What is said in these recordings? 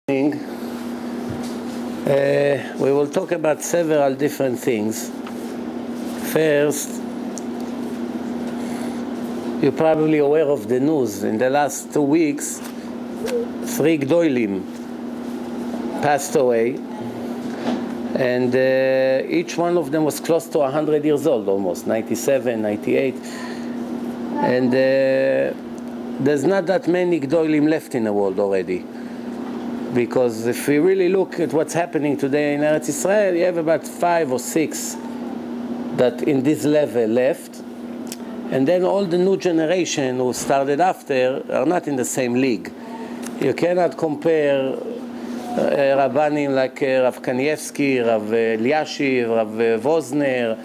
We will talk about several different things. First, you're probably aware of the news. In the last 2 weeks, 3 Gdolim passed away, and each one of them was close to 100 years old, almost 97, 98. And there's not that many Gdolim left in the world already. Because if we really look at what's happening today in Eretz Israel, you have about 5 or 6 that in this level left. And then all the new generation who started after are not in the same league. You cannot compare Rabbanim like Rav Kanievsky, Rav Eliashiv, Rav Vosner,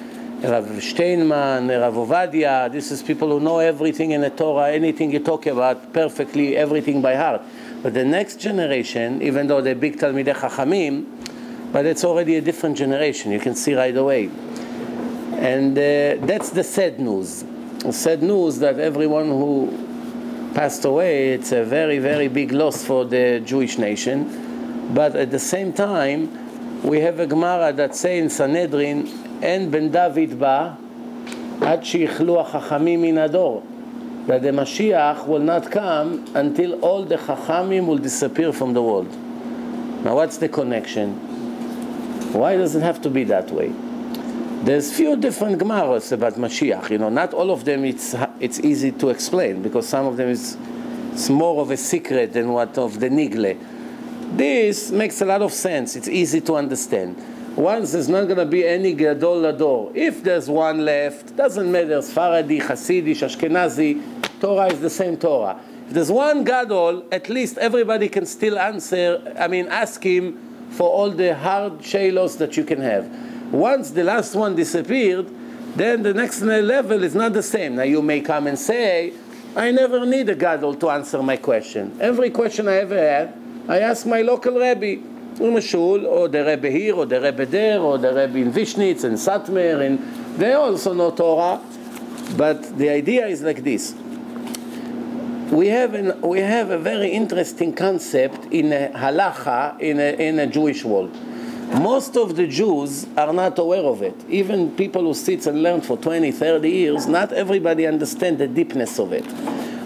Rav Steinman, Rav Ovadia. This is people who know everything in the Torah, anything you talk about perfectly, everything by heart. But the next generation, even though they're big Talmidei Chachamim, but it's already a different generation. You can see right away. And that's the sad news. The sad news that everyone who passed away, it's a very, very big loss for the Jewish nation. But at the same time, we have a Gemara that says in Sanhedrin, En ben David ba, ad shichlu hachachamim min ador. That the Mashiach will not come until all the Chachamim will disappear from the world. Now what's the connection? Why does it have to be that way? There's few different Gemaros about Mashiach. You know, not all of them it's easy to explain, because some of them it's more of a secret than what of the Nigle. This makes a lot of sense. It's easy to understand. Once there's not going to be any Gadol Lador. If there's one left, doesn't matter, Sfaradi, Hasidish, Ashkenazi, Torah is the same Torah. If there's one Gadol, at least everybody can still ask him for all the hard shaylos that you can have. Once the last one disappeared, then the next level is not the same. Now you may come and say, I never need a Gadol to answer my question. Every question I ever had, I ask my local Rabbi. Shul, or the Rebbe here, or the Rebbe there, or the Rebbe in Vishnitz and Satmer, and they also know Torah. But the idea is like this: we have a very interesting concept in halacha in a Jewish world. Most of the Jews are not aware of it. Even people who sit and learn for 20, 30 years, not everybody understands the deepness of it.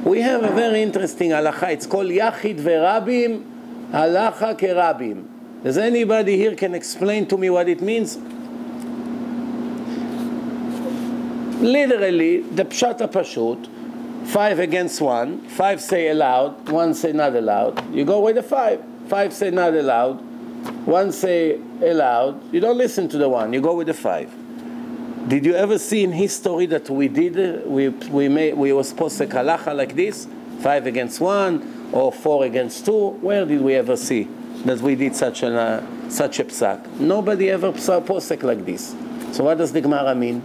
We have a very interesting halacha. It's called Yachid veRabim, halacha keRabim. Does anybody here can explain to me what it means? Literally, the Pshat HaPashut, 5 against 1, 5 say allowed, 1 say not allowed. You go with the 5. 5 say not allowed, 1 say allowed. You don't listen to the 1, you go with the 5. Did you ever see in history that we was posek halacha like this? 5 against 1 or 4 against 2? Where did we ever see that we did such a psak? Nobody ever posek like this. So what does the Gemara mean?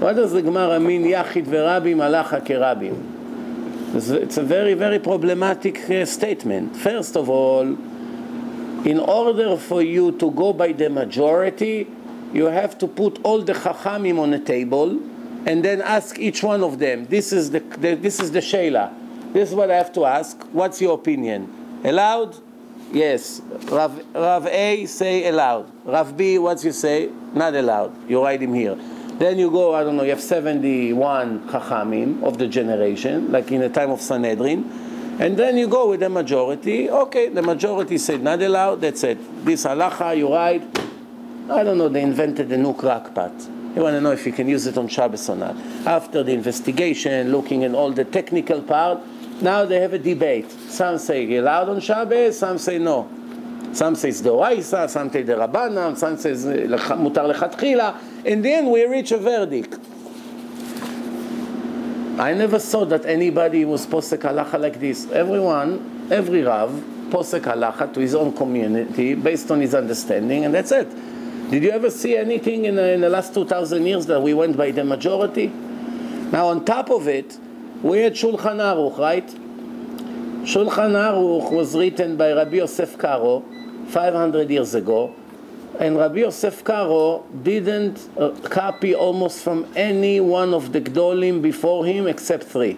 What does the Gemara mean? Yachid veRabim halacha keRabim. It's a very, very problematic statement. First of all, in order for you to go by the majority, you have to put all the Chachamim on a table and then ask each one of them. This is the Sheila. This is what I have to ask. What's your opinion? Allowed? Yes. Rav A say allowed. Rav B, what you say? Not allowed. You write him here. Then you go, I don't know, you have 71 Chachamim of the generation, like in the time of Sanhedrin. And then you go with the majority. Okay, the majority said not allowed. That's it. This halacha, you write. I don't know, they invented a new crackpot. You want to know if you can use it on Shabbos or not. After the investigation, looking at all the technical part, now they have a debate. Some say allowed on Shabbos, some say no. Some say it's the Oraisa, some say the Rabbanam, some say mutar lechatchila. In the end, we reach a verdict. I never saw that anybody was posek halacha like this. Every Rav, posek halacha to his own community based on his understanding, and that's it. Did you ever see anything in the last 2,000 years that we went by the majority? Now, on top of it, we had Shulchan Aruch, right? Shulchan Aruch was written by Rabbi Yosef Karo 500 years ago, and Rabbi Yosef Karo didn't copy almost from any one of the Gdolim before him except 3.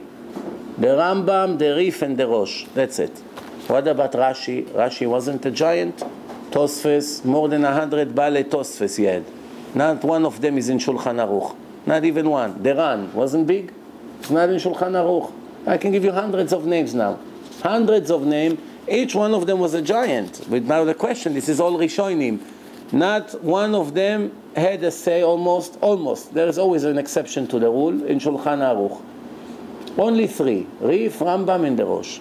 The Rambam, the Rif, and the Rosh. That's it. What about Rashi? Rashi wasn't a giant. Tosfos, more than 100 Bale Tosfos he had. Not one of them is in Shulchan Aruch. Not even one. The Ran wasn't big. It's not in Shulchan Aruch. I can give you hundreds of names now. Hundreds of names. Each one of them was a giant. But now the question, this is all Rishonim. Not one of them had a say almost. There is always an exception to the rule in Shulchan Aruch. Only 3. Rif, Rambam, and the Rosh.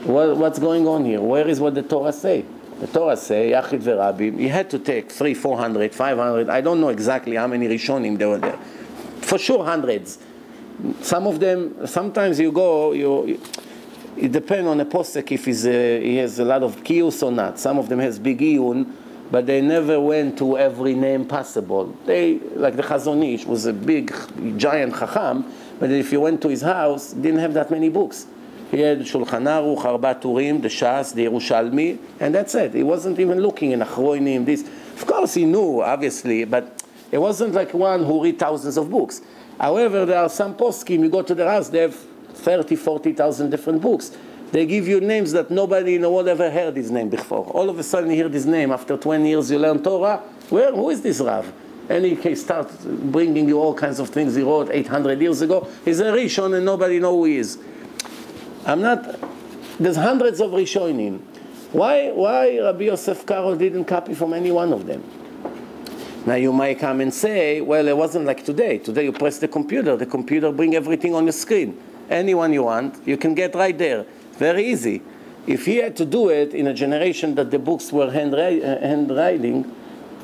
What's going on here? Where is what the Torah say? The Torah say, Yachid v'Rabbi, you had to take 300, 400, 500, I don't know exactly how many Rishonim there were there. For sure hundreds. Some of them, sometimes you go, it depends on a posek if he has a lot of kiyus or not. Some of them has big iyun, but they never went to every name possible. They, like the Chazon Ish, was a big, giant chacham, but if you went to his house, he didn't have that many books. He had Shulchan Aruch, Arba Turim, the Shas, the Yerushalmi, and that's it. He wasn't even looking in Achronim, this. Of course he knew, obviously, but it wasn't like one who read thousands of books. However, there are some poskim, you go to their house, they have 30, 40,000 different books. They give you names that nobody in the world ever heard his name before. All of a sudden you hear this name. After 20 years you learn Torah. Who is this Rav? And he starts bringing you all kinds of things he wrote 800 years ago. He's a Rishon and nobody knows who he is. There's hundreds of Rishonim. Why Rabbi Yosef Karo didn't copy from any one of them? Now you might come and say, well, it wasn't like today. Today you press the computer bring everything on the screen. Anyone you want, you can get right there. Very easy. If he had to do it in a generation that the books were handwriting,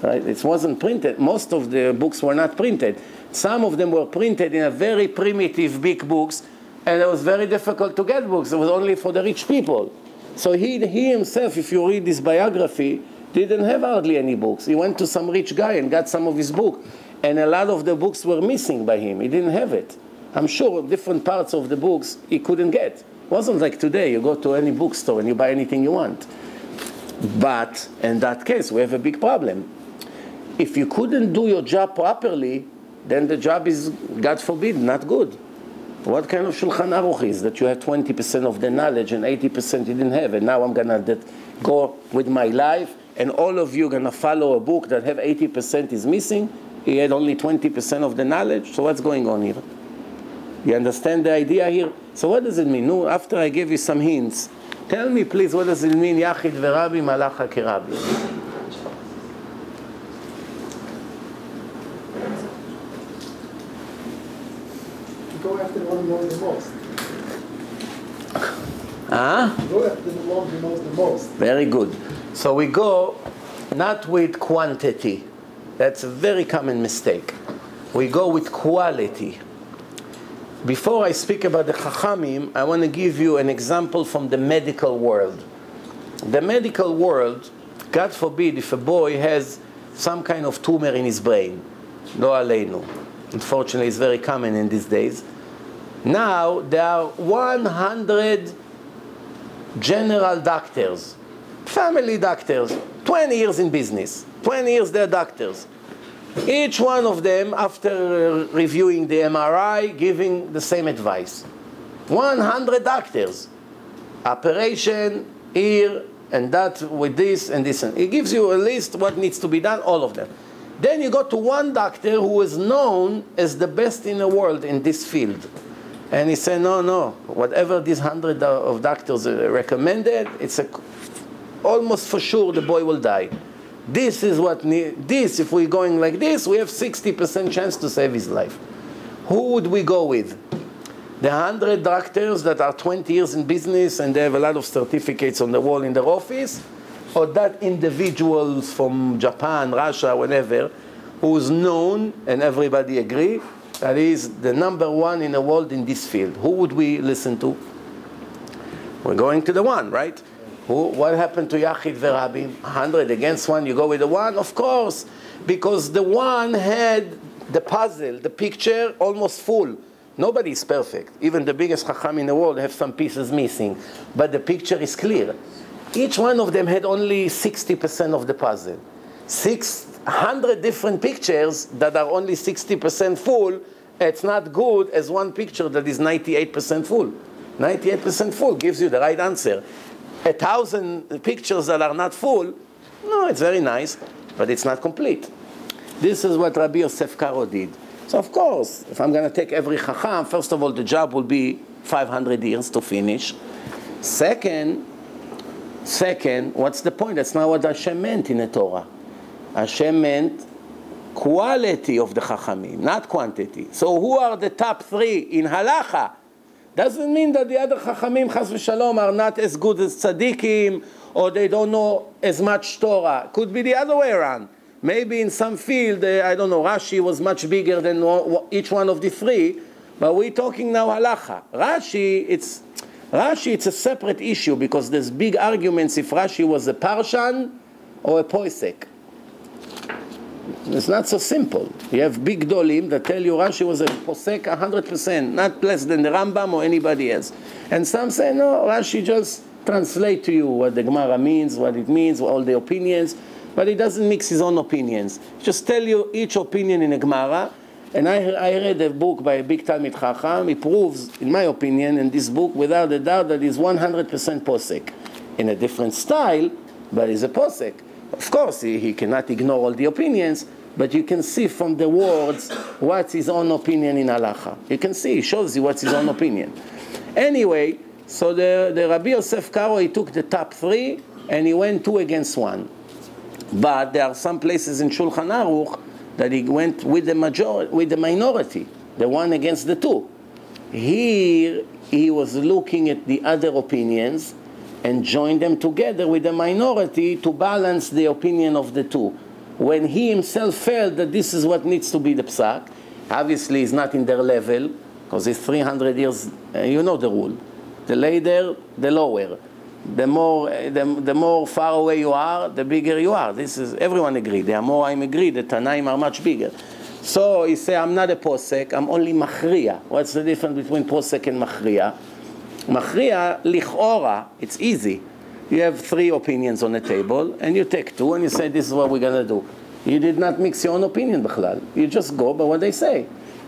right, it wasn't printed. Most of the books were not printed. Some of them were printed in a very primitive big books, and it was very difficult to get books. It was only for the rich people. So he himself, if you read his biography, didn't have hardly any books. He went to some rich guy and got some of his book. And a lot of the books were missing by him. He didn't have it. I'm sure different parts of the books he couldn't get. It wasn't like today. You go to any bookstore and you buy anything you want. But in that case, we have a big problem. If you couldn't do your job properly, then the job is, God forbid, not good. What kind of Shulchan Aruch is that you have 20% of the knowledge and 80% you didn't have, and now I'm going to go with my life, and all of you are going to follow a book that have 80% is missing? He had only 20% of the knowledge, so what's going on here? You understand the idea here? So what does it mean? No, after I gave you some hints, tell me please, what does it mean, Yachid v'Rabbi malacha kerabbi? Go after the one who knows the most. Go after the one who knows the most. Very good. So we go not with quantity. That's a very common mistake. We go with quality. Before I speak about the Chachamim, I want to give you an example from the medical world. The medical world, God forbid, if a boy has some kind of tumor in his brain, lo aleinu. Unfortunately, it's very common in these days. Now, there are 100 general doctors, family doctors, 20 years in business, 20 years they're doctors. Each one of them, after reviewing the MRI, giving the same advice. 100 doctors. Operation, here, and that, with this, and this. And it gives you a list what needs to be done, all of them. Then you go to one doctor who is known as the best in the world in this field. And he said, no, whatever these 100 of doctors recommended, it's almost for sure the boy will die. This is what this, if we're going like this, we have 60% chance to save his life. Who would we go with? The 100 doctors that are 20 years in business and they have a lot of certificates on the wall in their office? Or that individuals from Japan, Russia, whatever, who's known and everybody agree that is the #1 in the world in this field? Who would we listen to? We're going to the one, right? What happened to Yachid v'Rabbi? 100 against 1, you go with the one? Of course, because the one had the puzzle, the picture almost full. Nobody is perfect. Even the biggest Chacham in the world have some pieces missing. But the picture is clear. Each one of them had only 60% of the puzzle. 600 different pictures that are only 60% full, it's not good as one picture that is 98% full. 98% full gives you the right answer. 1,000 pictures that are not full, no, it's very nice, but it's not complete. This is what Rabbi Yosef Karo did. So of course, if I'm going to take every chacham, first of all, the job will be 500 years to finish. Second, what's the point? That's not what Hashem meant in the Torah. Hashem meant quality of the chachamim, not quantity. So who are the top 3 in halacha? Doesn't mean that the other chachamim, chas v'shalom, are not as good as tzaddikim, or they don't know as much Torah. Could be the other way around. Maybe in some field, I don't know, Rashi was much bigger than each one of the 3, but we're talking now halacha. Rashi, it's a separate issue, because there's big arguments if Rashi was a parshan or a poisek. It's not so simple. You have big dolim that tell you Rashi was a posek 100%, not less than the Rambam or anybody else. And some say, no, Rashi just translate to you what the Gemara means, what it means, all the opinions, but he doesn't mix his own opinions. Just tell you each opinion in a Gemara. And I read a book by a big Talmid Chacham. He proves, in my opinion, in this book, without a doubt, that he's 100% posek. In a different style, but he's a posek. Of course, he cannot ignore all the opinions, but you can see from the words what's his own opinion in halacha. You can see, he shows you what's his own opinion. Anyway, so the Rabbi Yosef Karo, he took the top 3, and he went 2 against 1. But there are some places in Shulchan Aruch that he went with the minority, the 1 against the 2. Here, he was looking at the other opinions and joined them together with the minority to balance the opinion of the 2. When he himself felt that this is what needs to be the psak, obviously he's not in their level, because it's 300 years, you know the rule. The later, the lower. The more far away you are, the bigger you are. This is, everyone agreed. The Amoraim agreed, the Tanaim are much bigger. So he said, I'm not a posek, I'm only machriya. What's the difference between posek and machriya? Machriya, lichora, it's easy. You have 3 opinions on the table, and you take 2, and you say, this is what we're going to do. You did not mix your own opinion, b'chlal. You just go by what they say.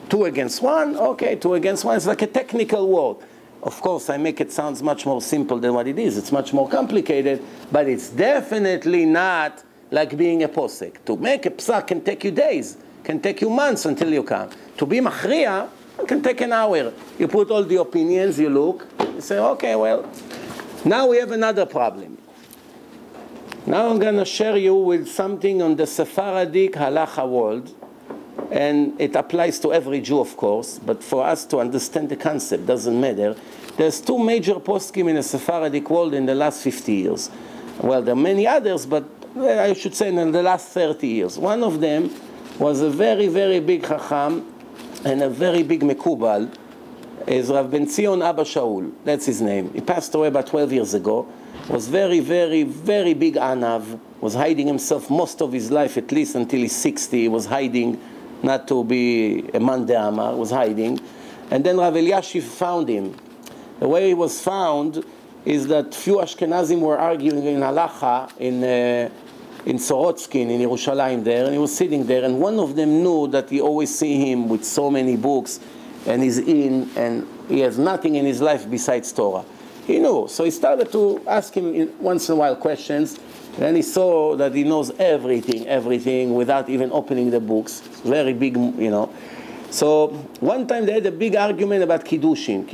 2 against 1, okay, 2 against 1. It's like a technical word. Of course, I make it sound much more simple than what it is. It's much more complicated, but it's definitely not like being a posek. To make a psak can take you days, can take you months until you come. To be machriya, it can take an hour. You put all the opinions, you look, you say, okay, well, now we have another problem. Now I'm going to share you with something on the Sephardic halacha world, and it applies to every Jew, of course, but for us to understand the concept doesn't matter. There's 2 major poskim in the Sephardic world in the last 50 years. Well, there are many others, but I should say in the last 30 years. One of them was a very, very big chacham and a very big mekubal, is Rav Ben Zion Abba Shaul. That's his name. He passed away about 12 years ago. Was very, very, very big anav. Was hiding himself most of his life, at least until he's 60. He was hiding, not to be a man de'amar, was hiding. And then Rav Eliashiv found him. The way he was found is that few Ashkenazim were arguing in halacha in Sorotskin, in Yerushalayim there, and he was sitting there, and one of them knew that he always see him with so many books, and he's in, and he has nothing in his life besides Torah. He knew, so he started to ask him once in a while questions, and then he saw that he knows everything, without even opening the books. Very big, you know. So one time they had a big argument about Kiddushin,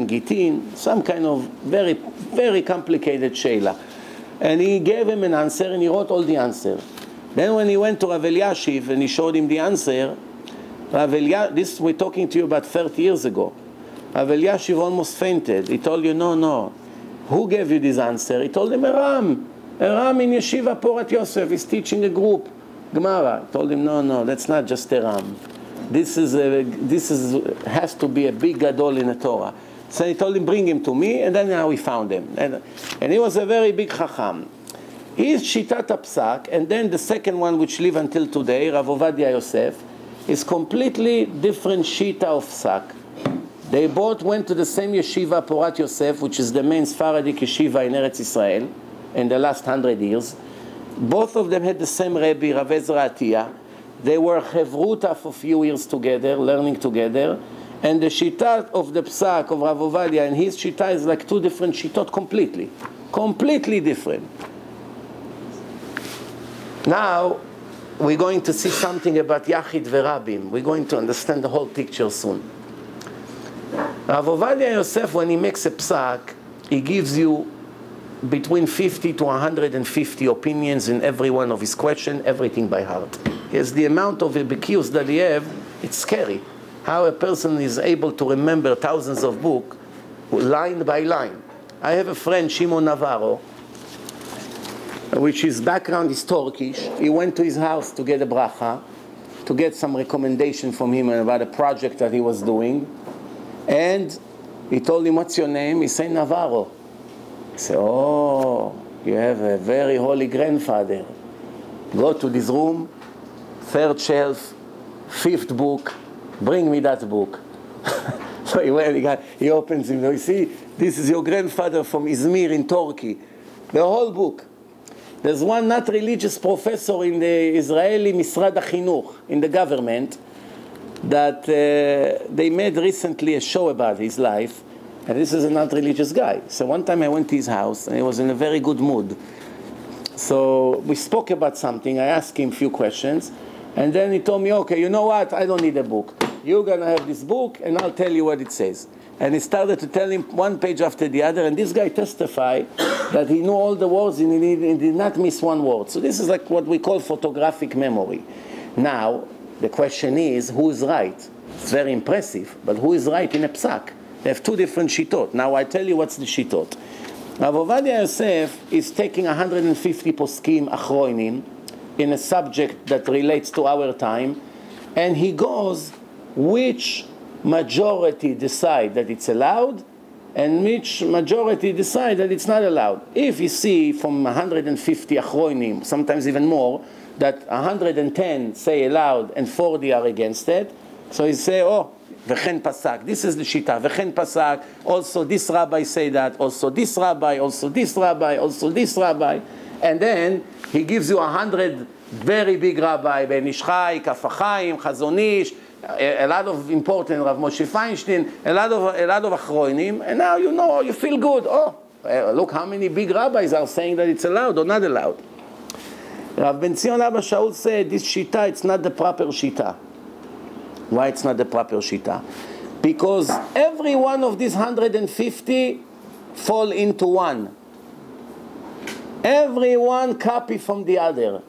Gittin, some kind of very, very complicated sheila. And he gave him an answer, and he wrote all the answer. Then when he went to Rav Eliashiv and he showed him the answer, this we're talking to you about 30 years ago. Rav Eliashiv almost fainted. He told you, no. Who gave you this answer? He told him, a Ram in Yeshiva Porat Yosef is teaching a group, Gemara. He told him, no, that's not just a Ram. This has to be a big gadol in the Torah. So he told him, bring him to me, and then now we found him. And he was a very big chacham. He's Shitat Psak, and then the second one, which live until today, Rav Ovadia Yosef, is completely different Shita of Psak. They both went to the same yeshiva, Porat Yosef, which is the main Sephardic yeshiva in Eretz Israel in the last 100 years. Both of them had the same Rabbi, Rav Ezra Atiyah. They were chevruta for a few years together, learning together, And the shita of the psak of Rav Ovadia and his shita is like two different shitot completely. Completely different. Now, we're going to see something about Yachid Verabim. We're going to understand the whole picture soon. Rav Ovadia Yosef, when he makes a psak, he gives you between 50 to 150 opinions in every one of his questions, everything by heart. He has the amount of bekius that he have, it's scary. How a person is able to remember thousands of books, line by line. I have a friend, Shimon Navarro, which his background is Turkish. He went to his house to get a bracha, to get some recommendation from him about a project that he was doing. And he told him, what's your name? He said, Navarro. He said, oh, you have a very holy grandfather. Go to this room, third shelf, fifth book, bring me that book. So he went, he opens him, you see, this is your grandfather from Izmir in Turkey. The whole book. There's one not religious professor in the Israeli Misrad HaChinuch, in the government, that they made recently a show about his life, and this is a not religious guy. So one time I went to his house, and he was in a very good mood. So we spoke about something, I asked him a few questions, and then he told me, okay, you know what, I don't need a book. You're going to have this book, and I'll tell you what it says. And he started to tell him one page after the other, and this guy testified that he knew all the words and he did not miss one word. So this is like what we call photographic memory. Now, the question is, who is right? It's very impressive, but who is right in a psak? They have two different shitot. Now I tell you what's the shitot. Rav Ovadia Yosef is taking 150 poskim achroinim in a subject that relates to our time, and he goes which majority decide that it's allowed and which majority decide that it's not allowed. If you see from 150 achroinim, sometimes even more, that 110 say allowed and 40 are against it, so he say, oh, v'chen pasak, this is the shita, v'chen pasak, also this rabbi say that, also this rabbi, also this rabbi, also this rabbi, and then he gives you 100 very big rabbi, Ben Ish Chai, Kaf HaChaim, Chazon Ish, a lot of important Rav Moshe Feinstein, a lot of achroinim, and now you know, you feel good. Oh, look how many big rabbis are saying that it's allowed or not allowed. Rav Ben Zion Abba Shaul said, this shita, it's not the proper shita. Why it's not the proper shita? Because every one of these 150 fall into one. Every one copy from the other.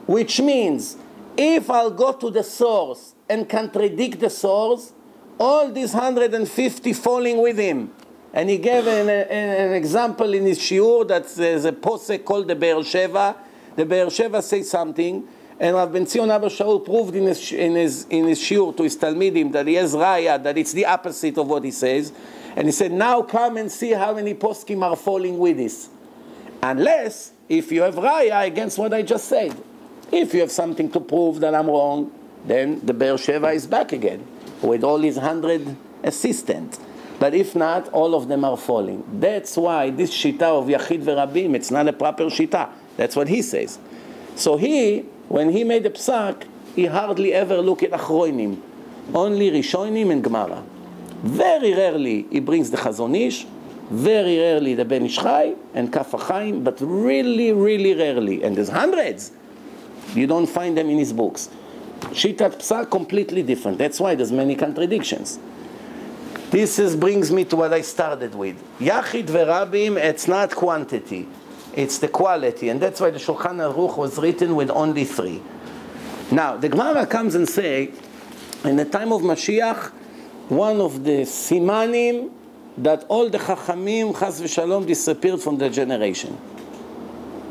Which means, if I'll go to the source and contradict the source, all these 150 falling with him. And he gave an example in his shiur that there's a posek called the Be'er Sheva. The Be'er Sheva says something, and Rav Ben Zion Abba Shaul proved in his shiur to his Talmidim that he has raya, that it's the opposite of what he says. And he said, now come and see how many poskim are falling with this. Unless, if you have raya against what I just said. If you have something to prove that I'm wrong, then the Be'er Sheva is back again with all his 100 assistants. But if not, all of them are falling. That's why this shita of Yachid Verabim, it's not a proper shita. That's what he says. So when he made a psak, he hardly ever looked at achroinim. Only rishonim and gemara. Very rarely he brings the Chazon Ish, very rarely the Ben Ish Chai and Kaf HaChaim, but really, really rarely. And there's hundreds. You don't find them in his books. Shitat Psak, completely different. That's why there's many contradictions. This brings me to what I started with. Yachid Verabim, it's not quantity. It's the quality. And that's why the Shulchan Aruch was written with only 3. Now, the Gemara comes and say, in the time of Mashiach, one of the simanim that all the Chachamim, Chas v'Shalom, disappeared from the generation.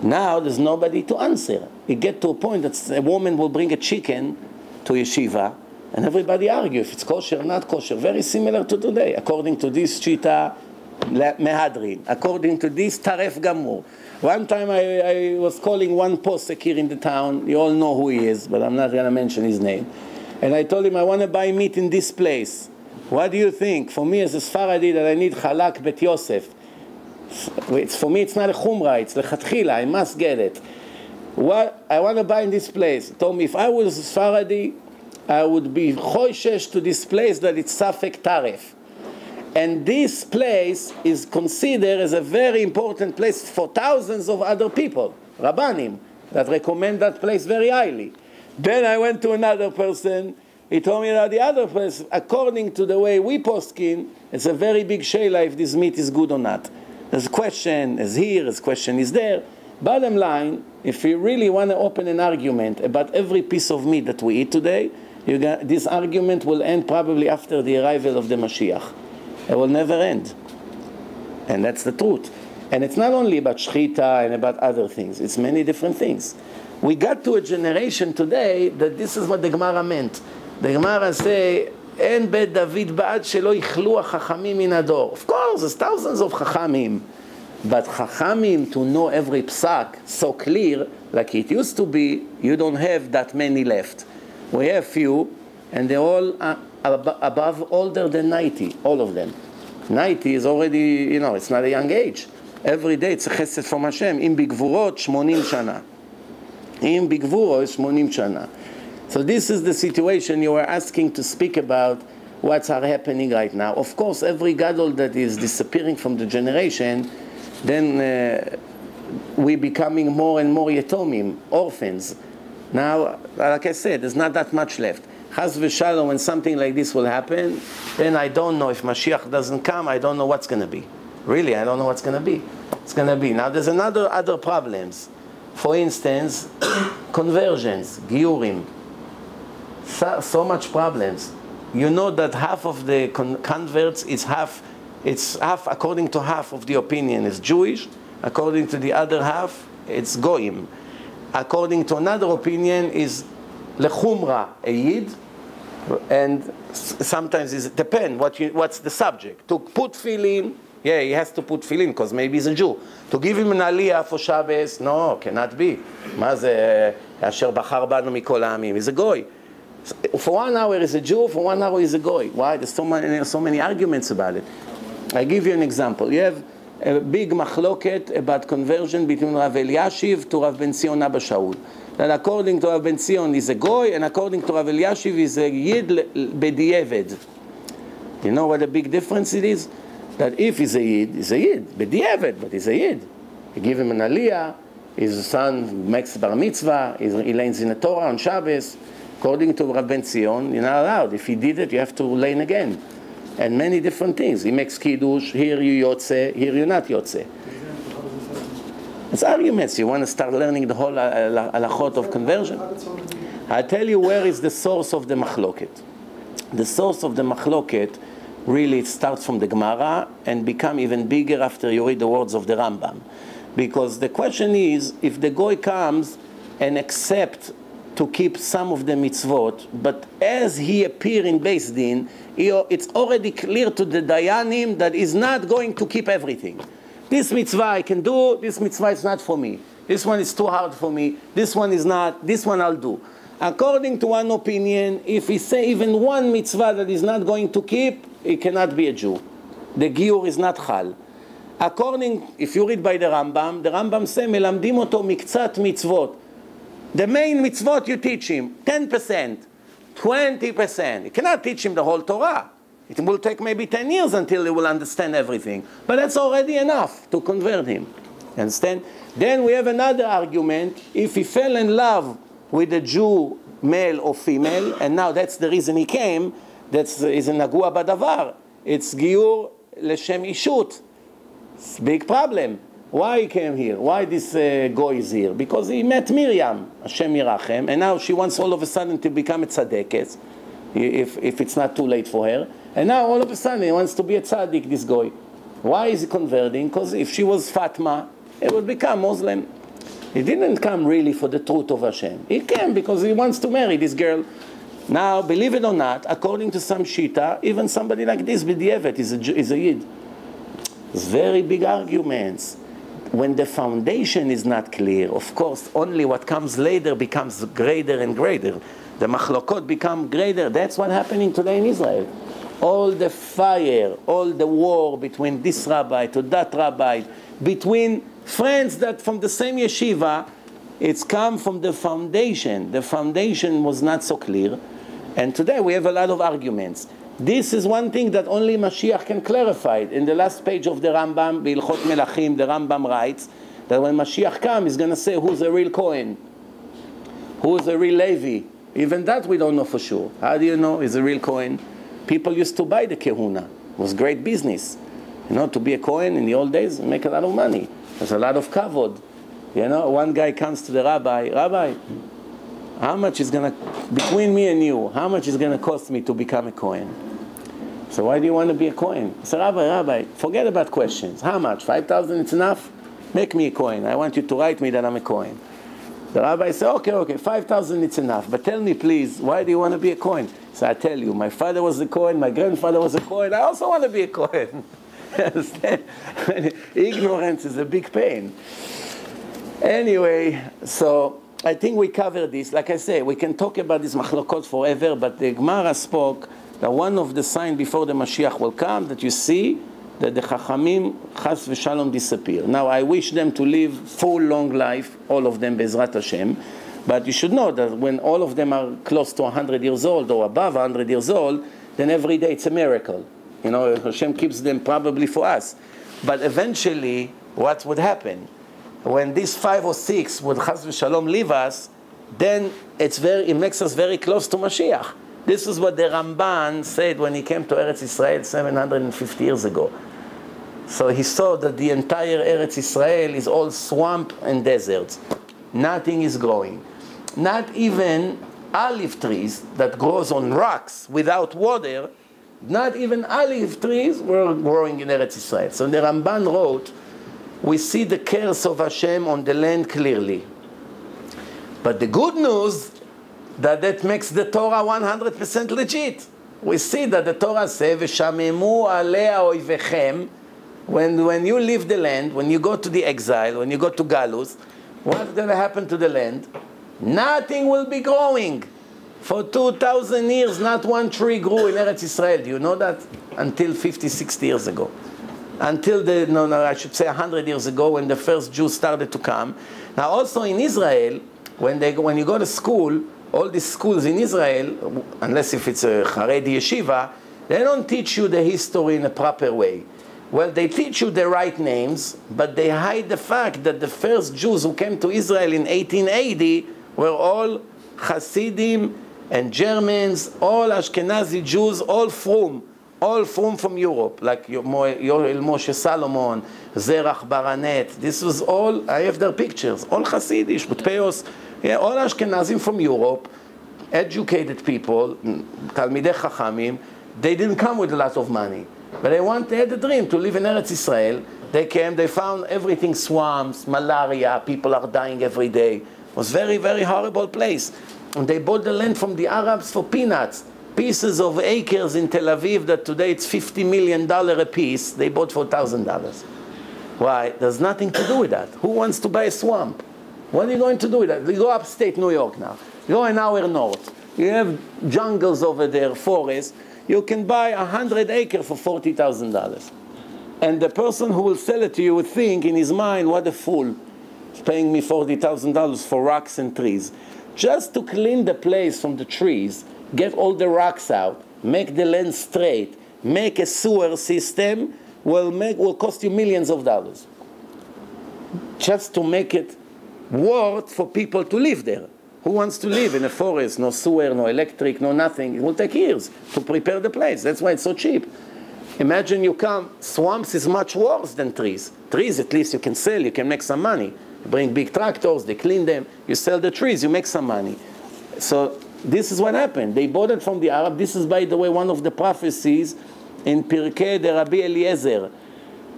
Now there's nobody to answer. You get to a point that a woman will bring a chicken to yeshiva, and everybody argue if it's kosher or not kosher. Very similar to today. According to this shita, mehadrin. According to this, taref gamur. One time I was calling one posek here in the town. You all know who he is, but I'm not going to mention his name. And I told him, I want to buy meat in this place. What do you think? For me as a Sfaradi that I need halak bet Yosef. For me, it's not a chumrah, it's lechatchila, I must get it. What I want to buy in this place. He told me, if I was a Sfaradi, I would be choishesh to this place that it's Safek Taref. And this place is considered as a very important place for thousands of other people, Rabbanim, that recommend that place very highly. Then I went to another person, he told me that the other place, according to the way we poskin, it's a very big shayla if this meat is good or not. There's a question is here, there's a question is there. Bottom line, if you really want to open an argument about every piece of meat that we eat today, this argument will end probably after the arrival of the Mashiach. It will never end. And that's the truth. And it's not only about shchita and about other things. It's many different things. We got to a generation today that this is what the Gemara meant. The Gemara say, En bet David ba'ad shelo yichlu hachachamim min ador. Of course, there's thousands of chachamim. But chachamim, to know every psak so clear, like it used to be, you don't have that many left. We have few, and they're all above older than 90, all of them. 90 is already, it's not a young age. Every day it's a chesed from Hashem. Im bigvurot 80 shana. Im bigvuro is 80 shana. So this is the situation you were asking to speak about, what's happening right now. Of course, every gadol that is disappearing from the generation, then we're becoming more and more yetomim, orphans. Now, like I said, there's not that much left. Chas v'shalom, when something like this will happen, then I don't know if Mashiach doesn't come, I don't know what's going to be. Really, I don't know what's going to be. It's going to be. Now, there's other problems. For instance, conversions, giurim. So much problems. You know that half of the converts it's half, according to half of the opinion is Jewish, according to the other half, it's goyim. According to another opinion is lechumra, a yid, and sometimes it depends what's the subject. To put tefillin, yeah, he has to put tefillin because maybe he's a Jew. To give him an aliyah for Shabbos, no, cannot be. מה זה אשר בחר בנו מכל העמים? He's a goy. For 1 hour he's a Jew, for 1 hour he's a goy. Why? There's so many arguments about it. I give you an example. You have a big machloket about conversion between Rav Eliashiv to Rav Ben Zion Abba Shaul. That according to Rav Ben Zion is a goy, and according to Rav Eliashiv is a yid b'di'eved. You know what a big difference it is? That if he's a yid b'di'eved, but he's a yid. You give him an aliyah, his son makes bar mitzvah, he learns in the Torah on Shabbos. According to Rav Ben Zion, you're not allowed. If he did it, you have to learn again. And many different things. He makes kiddush, here you yotze, here you're not yotze. It's arguments. You want to start learning the whole halachot of conversion? I'll tell you where is the source of the machloket. The source of the machloket really starts from the Gemara and become even bigger after you read the words of the Rambam. Because the question is, if the goy comes and accepts to keep some of the mitzvot, but as he appear in Beis Din, it's already clear to the Dayanim that he's not going to keep everything. This mitzvah I can do, this mitzvah is not for me. This one is too hard for me, this one is not, this one I'll do. According to one opinion, if he say even one mitzvah that he's not going to keep, he cannot be a Jew. The giur is not chal. If you read by the Rambam say, melamdim oto miktzat mitzvot. The main mitzvot you teach him, 10%, 20%. You cannot teach him the whole Torah. It will take maybe 10 years until he will understand everything. But that's already enough to convert him. Understand? Then we have another argument. If he fell in love with a Jew, male or female, and now that's the reason he came, that's is a nagua badavar. It's giur leshem ishut. It's a big problem. Why he came here? Why this goy is here? Because he met Miriam, Hashem Yirachem, and now she wants all of a sudden to become a tzaddiket, if it's not too late for her. And now all of a sudden he wants to be a tzaddik, this goy. Why is he converting? Because if she was Fatma, he would become Muslim. He didn't come really for the truth of Hashem. He came because he wants to marry this girl. Now, believe it or not, according to some Shita, even somebody like this, B'di'evet, is a Yid. It's very big arguments. When the foundation is not clear, of course, only what comes later becomes greater and greater. The machlokot become greater. That's what's happening today in Israel. All the fire, all the war between this rabbi to that rabbi, between friends that from the same yeshiva, it's come from the foundation. The foundation was not so clear. And today we have a lot of arguments. This is one thing that only Mashiach can clarify. In the last page of the Rambam, B'Ilchot Melachim, the Rambam writes that when Mashiach comes, he's going to say who's a real Kohen, who's a real Levi. Even that we don't know for sure. How do you know he's a real Kohen? People used to buy the Kehuna. It was great business. You know, to be a Kohen in the old days, make a lot of money. There's a lot of kavod. You know, one guy comes to the rabbi, Rabbi, how much is going to, between me and you, how much is going to cost me to become a Kohen? So why do you want to be a Kohen? I said, Rabbi, forget about questions. How much? 5,000 it's enough? Make me a Kohen. I want you to write me that I'm a Kohen. The rabbi said, okay, 5,000 it's enough. But tell me, please, why do you want to be a Kohen? So I tell you, my father was a Kohen, my grandfather was a Kohen. I also want to be a Kohen. Ignorance is a big pain. Anyway, so I think we covered this. Like I say, we can talk about this machlokot forever, but the Gemara spoke that one of the signs before the Mashiach will come, that you see that the Chachamim, Chas v'Shalom, disappear. Now, I wish them to live full, long life, all of them, Be'ezrat Hashem, but you should know that when all of them are close to 100 years old or above 100 years old, then every day it's a miracle. You know, Hashem keeps them probably for us. But eventually, what would happen? When these 5 or 6 would Chas v'Shalom leave us, then it makes us very close to Mashiach. This is what the Ramban said when he came to Eretz Israel 750 years ago. So he saw that the entire Eretz Israel is all swamp and deserts. Nothing is growing. Not even olive trees that grows on rocks without water, not even olive trees were growing in Eretz Israel. So the Ramban wrote, we see the curse of Hashem on the land clearly. But the good news, that makes the Torah 100% legit. We see that the Torah says, "V'shamemu alea oivechem." When you leave the land, when you go to the exile, when you go to Galus, what's going to happen to the land? Nothing will be growing. For 2,000 years, not one tree grew in Eretz Israel. Do you know that? Until 50, 60 years ago. Until I should say 100 years ago, when the first Jews started to come. Now, also in Israel, when you go to school, all these schools in Israel, unless if it's a Haredi yeshiva, they don't teach you the history in a proper way. Well, they teach you the right names, but they hide the fact that the first Jews who came to Israel in 1880 were all Hasidim and Germans, all Ashkenazi Jews, all from Europe, like Yoel Moshe Salomon, Zerach Baranet. This was all, I have their pictures, all Hasidish, Putpeos, yeah, all Ashkenazim from Europe, educated people, Talmidei Chachamim. They didn't come with a lot of money, but they had a dream to live in Eretz Israel. They came, they found everything swamps, malaria, people are dying every day. It was very, very horrible place. And they bought the land from the Arabs for peanuts. Pieces of acres in Tel Aviv that today it's $50 million a piece, they bought for $1,000. Why? There's nothing to do with that. Who wants to buy a swamp? What are you going to do with that? You go upstate New York now. You go an hour north. You have jungles over there, forests. You can buy 100 acres for $40,000. And the person who will sell it to you would think in his mind, what a fool. He's paying me $40,000 for rocks and trees. Just to clean the place from the trees, get all the rocks out, make the land straight, make a sewer system, will cost you millions of dollars. Just to make it worth for people to live there. Who wants to live in a forest? No sewer, no electric, no nothing. It will take years to prepare the place. That's why it's so cheap. Imagine you come, swamps is much worse than trees. Trees, at least you can sell, you can make some money. You bring big tractors, they clean them, you sell the trees, you make some money. So this is what happened. They bought it from the Arab. This is, by the way, one of the prophecies in Pirkei de Rabbi Eliezer.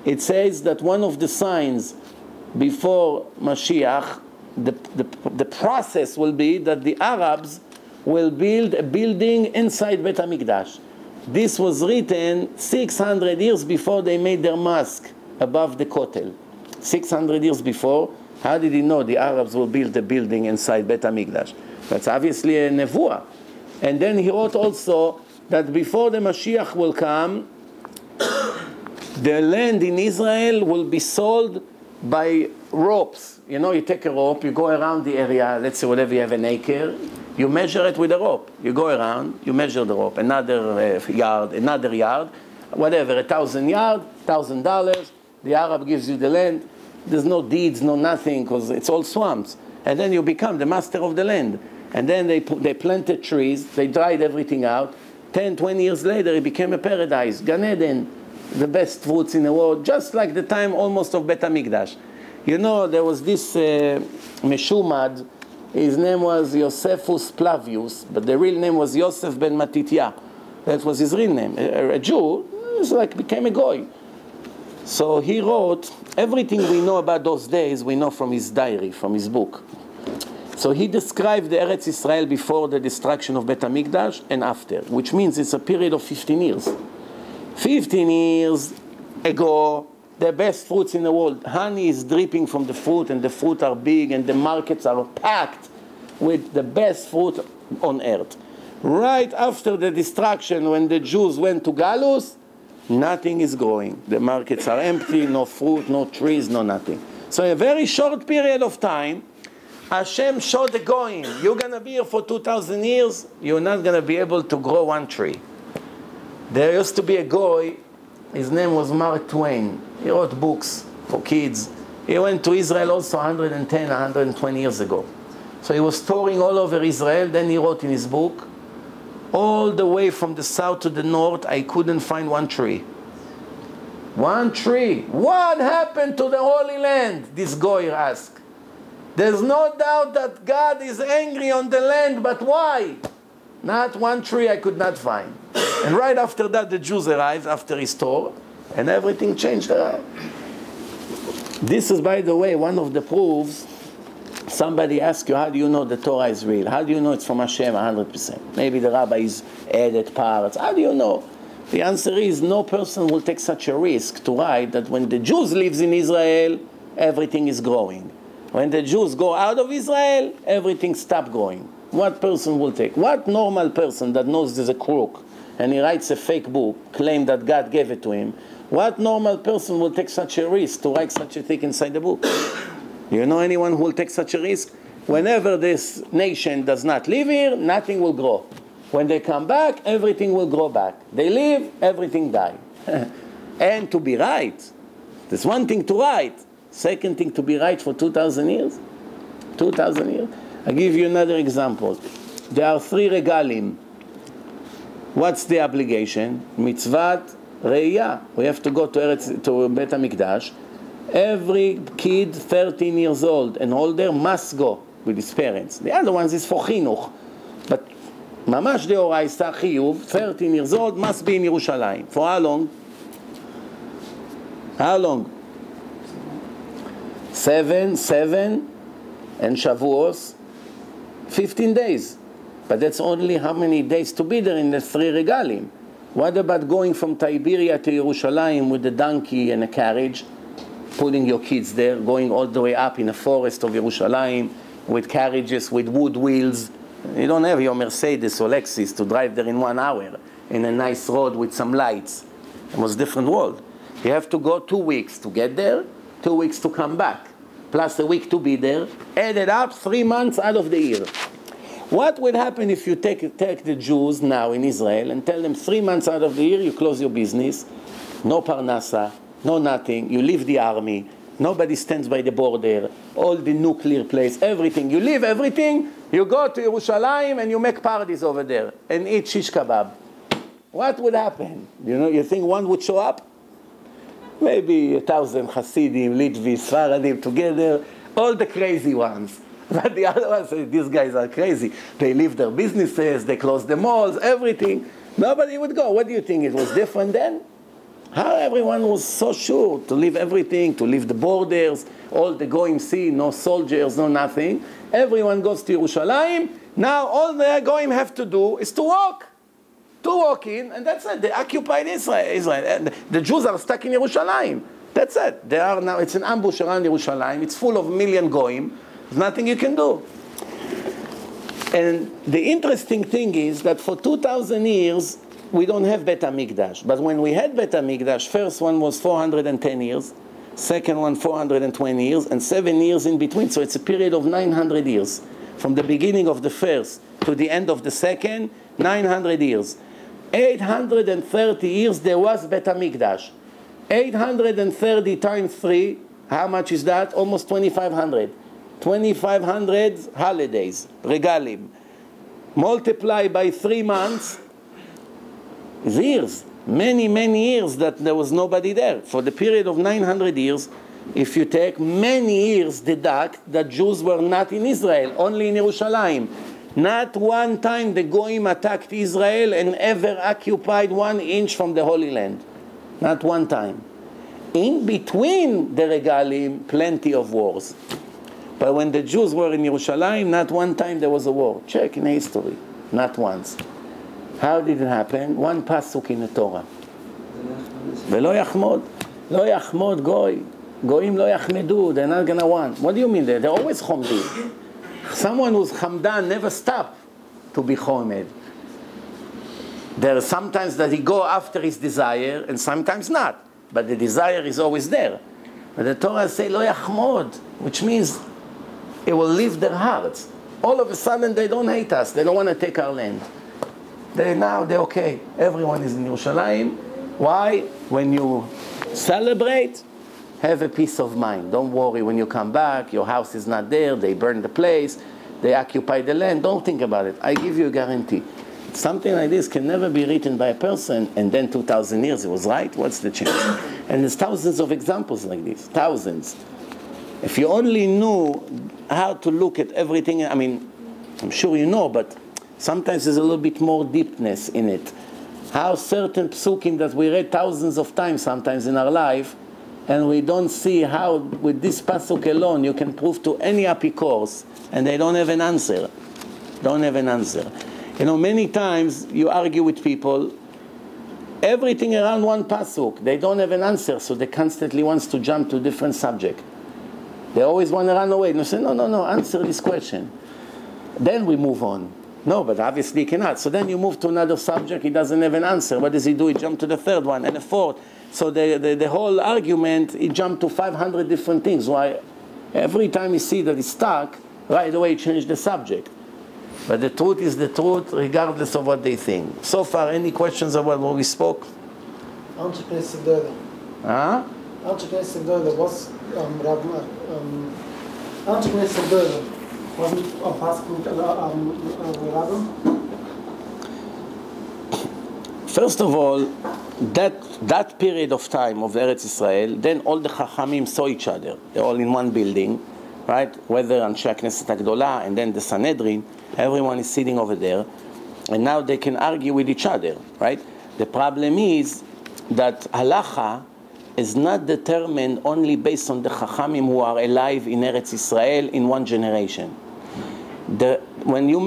It says that one of the signs before Mashiach, the process will be that the Arabs will build a building inside Bet HaMikdash. This was written 600 years before they made their mosque above the Kotel. 600 years before, how did he know the Arabs will build a building inside Bet HaMikdash? That's obviously a nevuah. And then he wrote also that before the Mashiach will come, the land in Israel will be sold by ropes. You know, you take a rope, you go around the area, let's say whatever you have an acre, You measure it with a rope. You go around, you measure the rope, another yard, whatever, 1,000 yards, $1,000. The Arab gives you the land. There's no deeds, no nothing, because it's all swamps. And then you become the master of the land. And then they planted trees, they dried everything out. 10, 20 years later, it became a paradise. Gan Eden, the best fruits in the world, just like the time almost of Bet HaMikdash. You know, there was this Meshumad, his name was Josephus Plavius, but the real name was Yosef ben Matitya. That was his real name. A Jew, became a goy. So he wrote, everything we know about those days, we know from his diary, from his book. So he described the Eretz Israel before the destruction of Bet HaMikdash and after, which means it's a period of 15 years. 15 years ago, the best fruits in the world. Honey is dripping from the fruit, and the fruit are big, and the markets are packed with the best fruit on earth. Right after the destruction, when the Jews went to Galus, nothing is growing. The markets are empty, no fruit, no trees, no nothing. So in a very short period of time, Hashem showed the goyim, you're going to be here for 2,000 years, you're not going to be able to grow one tree. There used to be a goy, his name was Mark Twain. He wrote books for kids. He went to Israel also 110, 120 years ago. So he was touring all over Israel. Then he wrote in his book, all the way from the south to the north, I couldn't find one tree. One tree. What happened to the Holy Land? This goy asked. There's no doubt that God is angry on the land, but why? Not one tree I could not find. And right after that, the Jews arrived after his tour, and everything changed around. This is, by the way, one of the proofs. Somebody asks you, how do you know the Torah is real? How do you know it's from Hashem 100%? Maybe the rabbis added parts. How do you know? The answer is, no person will take such a risk to write that when the Jews live in Israel, everything is growing. When the Jews go out of Israel, everything stops growing. What person will take? What normal person that knows there's a crook and he writes a fake book, claim that God gave it to him, what normal person will take such a risk to write such a thing inside the book? You know anyone who will take such a risk? Whenever this nation does not live here, nothing will grow. When they come back, everything will grow back. They leave, everything die. And to be right, there's one thing to write. Second thing, to be right for 2,000 years. 2,000 years. I'll give you another example. There are 3 regalim. What's the obligation? Mitzvat Re'iyah. We have to go to Bet HaMikdash. Every kid 13 years old and older must go with his parents. The other ones is for chinuch. But mamash deoraisa chiyuv, 13 years old, must be in Yerushalayim. For how long? How long? 7 and Shavuos, 15 days. But that's only how many days to be there in the 3 regalim. What about going from Tiberia to Yerushalayim with a donkey and a carriage, putting your kids there, going all the way up in the forest of Yerushalayim with carriages, with wood wheels? You don't have your Mercedes or Lexus to drive there in 1 hour in a nice road with some lights. It was a different world. You have to go 2 weeks to get there, 2 weeks to come back, plus a week to be there, added up 3 months out of the year. What would happen if you take the Jews now in Israel and tell them 3 months out of the year you close your business, no parnasa, no nothing, you leave the army, nobody stands by the border, all the nuclear place, everything, you leave everything, you go to Yerushalayim and you make parties over there and eat shish kebab. What would happen? You think one would show up? Maybe 1,000 Hasidim, Litvis, Faradim together, all the crazy ones. But the other ones say, these guys are crazy. They leave their businesses, they close the malls, everything. Nobody would go. What do you think? It was different then? How everyone was so sure to leave everything, to leave the borders, all the Goyim see, no soldiers, no nothing. Everyone goes to Yerushalayim. Now all the Goyim have to do is to walk. To walk in, and that's it. They occupied Israel. And the Jews are stuck in Yerushalayim. That's it. They are now, it's an ambush around Yerushalayim. It's full of million Goyim. There's nothing you can do. And the interesting thing is that for 2,000 years, we don't have Bet HaMikdash. But when we had Bet HaMikdash, first one was 410 years, second one 420 years, and 7 years in between. So it's a period of 900 years. From the beginning of the first to the end of the second, 900 years. 830 years there was Bet HaMikdash. 830 times 3, how much is that? Almost 2,500. 2,500 holidays, regalim. Multiply by 3 months, years. Many, many years that there was nobody there. For the period of 900 years, if you take many years, deduct that Jews were not in Israel, only in Yerushalayim. Not one time the Goyim attacked Israel and ever occupied 1 inch from the Holy Land. Not one time. In between the regalim, plenty of wars. But when the Jews were in Yerushalayim, not one time there was a war. Check in history. Not once. How did it happen? One pasuk in the Torah. V'lo yachmod. Lo yachmod goy. Goyim lo yachmedu. They're not going to want. What do you mean? They're always chomdim. Someone who's chamdan never stop to be chomed. There are sometimes that he go after his desire and sometimes not. But the desire is always there. But the Torah say lo yachmod, which means it will leave their hearts. All of a sudden they don't hate us. They don't want to take our land. They're okay. Everyone is in Yerushalayim. Why? When you celebrate, have a peace of mind. Don't worry when you come back. Your house is not there. They burn the place. They occupy the land. Don't think about it. I give you a guarantee. Something like this can never be written by a person and then 2,000 years it was right. What's the chance? And there's thousands of examples like this. Thousands. If you only knew how to look at everything, I mean, I'm sure you know, but sometimes there's a little bit more deepness in it. How certain psukim that we read thousands of times sometimes in our life, and we don't see how with this pasuk alone you can prove to any apikors, and they don't have an answer. Don't have an answer. You know, many times you argue with people, everything around one pasuk, they don't have an answer, so they constantly wants to jump to a different subject. They always want to run away. And you say, no, answer this question. Then we move on. No, but obviously he cannot. So then you move to another subject, he doesn't have an answer. What does he do? He jumps to the third one and the fourth. So the whole argument, he jumped to 500 different things. Why? Every time you see that he's stuck, right away he changed the subject. But the truth is the truth, regardless of what they think. So far, any questions about what we spoke? Huh? Was wasn't on pasuk Rabbi? First of all, that period of time of Eretz Israel, then all the Chachamim saw each other. They're all in one building, right? Whether Anshe HaKnesset HaGdolah and then the Sanhedrin, everyone is sitting over there, and now they can argue with each other, right? The problem is that halacha is not determined only based on the Chachamim who are alive in Eretz Israel in one generation. When you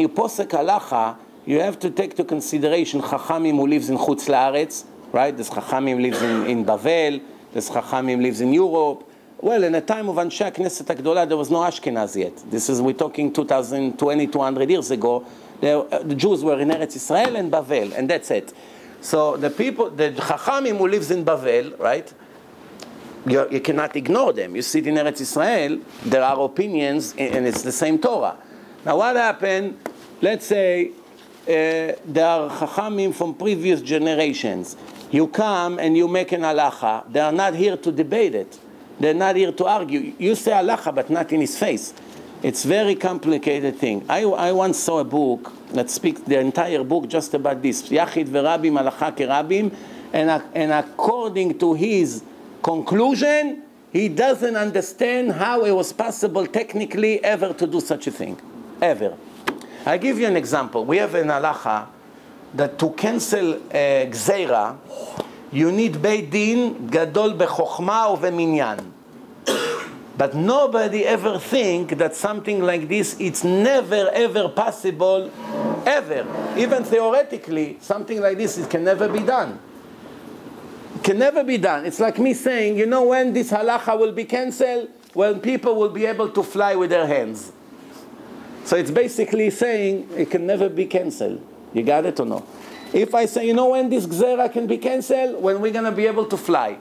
posek halacha, you have to take into consideration Chachamim who lives in Chutz La'aretz, right? There's Chachamim lives in Bavel, there's Chachamim lives in Europe. Well, in the time of Anshe HaKnesset HaGdolah, there was no Ashkenaz yet. We're talking 200 years ago. The Jews were in Eretz Israel and Bavel, and that's it. So the Chachamim who lives in Bavel, right? You cannot ignore them. You sit in Eretz Israel, there are opinions, and it's the same Torah. Now what happened? Let's say there are Chachamim from previous generations. You come and you make an halacha. They are not here to debate it. They're not here to argue. You say halacha, but not in his face. It's very complicated thing. I once saw a book that speaks the entire book just about this. Yachid v'Rabim halacha kerabim, and according to his conclusion, he doesn't understand how it was possible technically ever to do such a thing. Ever. I'll give you an example. We have an halacha that to cancel gzeira, you need Beit Din gadol bechokma or beminyan. But nobody ever think that something like this, it's never ever possible, ever. Even theoretically, something like this, it can never be done. It can never be done. It's like me saying, you know when this halacha will be cancelled? When people will be able to fly with their hands. So it's basically saying it can never be cancelled. You got it or no? If I say, you know when this gzera can be cancelled? When we're going to be able to fly.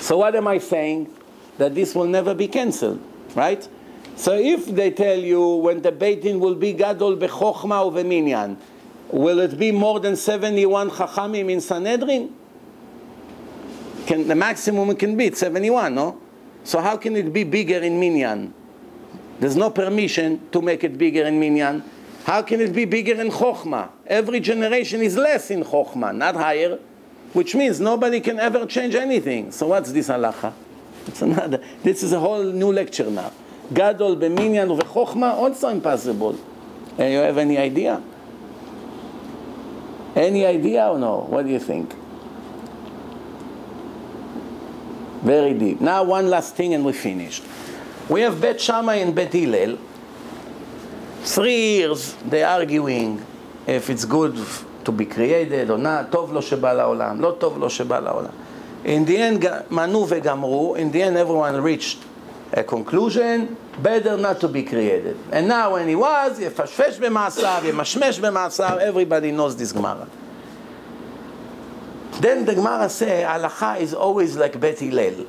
So what am I saying? That this will never be cancelled, right? So if they tell you when the Beit Din will be Gadol b'Chochma u'Minyan, will it be more than 71 Chachamim in Sanhedrin? The maximum it can be 71, no? So how can it be bigger in Minyan? There's no permission to make it bigger in Minyan. How can it be bigger in Chochma? Every generation is less in Chochma, not higher, which means nobody can ever change anything. So what's this halacha? It's another. This is a whole new lecture now. Gadol b'Minyan u'Chochma, also impossible. And you have any idea? Any idea or no? What do you think? Very deep. Now one last thing and we finished. We have Bet Shammai and Bet Hillel. 3 years they arguing if it's good to be created or not. Tov lo sheba la'olam, lo tov lo sheba la'olam. In the end, manu vegamru. In the end, everyone reached a conclusion: better not to be created. And now, when he was, yefashfesh b'ma'asav, yemashmesh b'ma'asav. Everybody knows this Gemara. Then the Gemara say, halacha is always like Bet Hillel.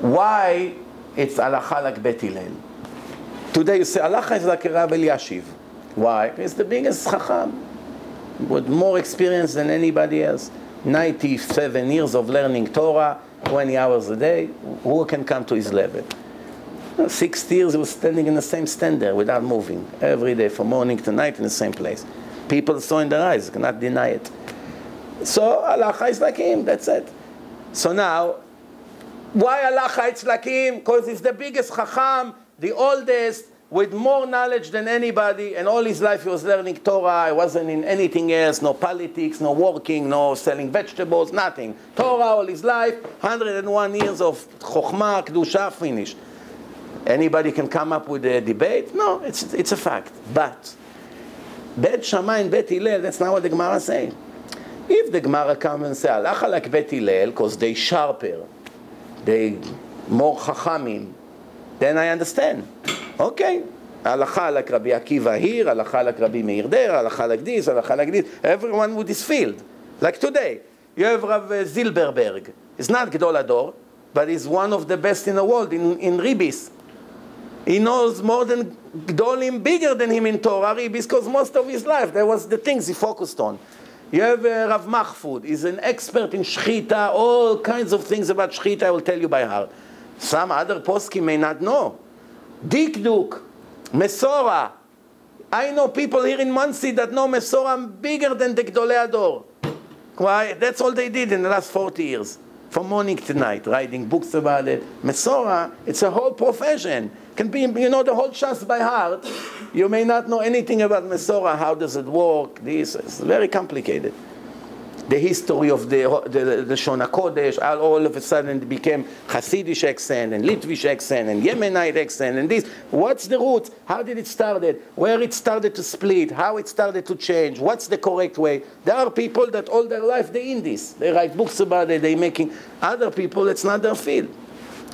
Why it's halacha like Bet Hillel? Today you say halacha is like Rabbi Yashiv. Why? He's the biggest chacham with more experience than anybody else. 97 years of learning Torah, 20 hours a day. Who can come to his level? 60 years he was standing in the same stand there without moving every day from morning to night in the same place. People saw in their eyes, cannot deny it. So halacha is like him, that's it. So now, why halacha it's like him? Because he's the biggest chacham, the oldest, with more knowledge than anybody, and all his life he was learning Torah. He wasn't in anything else, no politics, no working, no selling vegetables, nothing. Torah all his life, 101 years of chokhmah, kedusha, finished. Anybody can come up with a debate? No, it's a fact. But Bet Shammai and Bet Hillel, that's not what the Gemara saying. If the Gemara comes and say, halacha like Bet Hillel, because they sharper, they more chachamim, then I understand. Okay, halacha like Rabbi Akiva here, halacha like Rabbi Meir there, halacha like this, halacha like this. Everyone with his field. Like today, you have Rav Zilberberg. He's not Gedol Ador, but he's one of the best in the world in Ribis. He knows more than Gdolim, bigger than him in Torah, Ribis, because most of his life, that was the things he focused on. You have Rav Mahfoud. He's an expert in Shechita, all kinds of things about Shechita I will tell you by heart. Some other poskim may not know. Dikduk, Mesora. I know people here in Muncie that know Mesora bigger than the Gdolei Ador. Why? That's all they did in the last 40 years. From morning to night, writing books about it. Mesora, it's a whole profession. Can be, you know, the whole Shas by heart. You may not know anything about Mesora. How does it work? This is very complicated. The history of the Shona Kodesh, all of a sudden it became Hasidic accent and Litvish accent and Yemenite accent and this. What's the root? How did it start? Where it started to split? How it started to change? What's the correct way? There are people that all their life they're in this. They write books about it. They're making other people. It's not their field.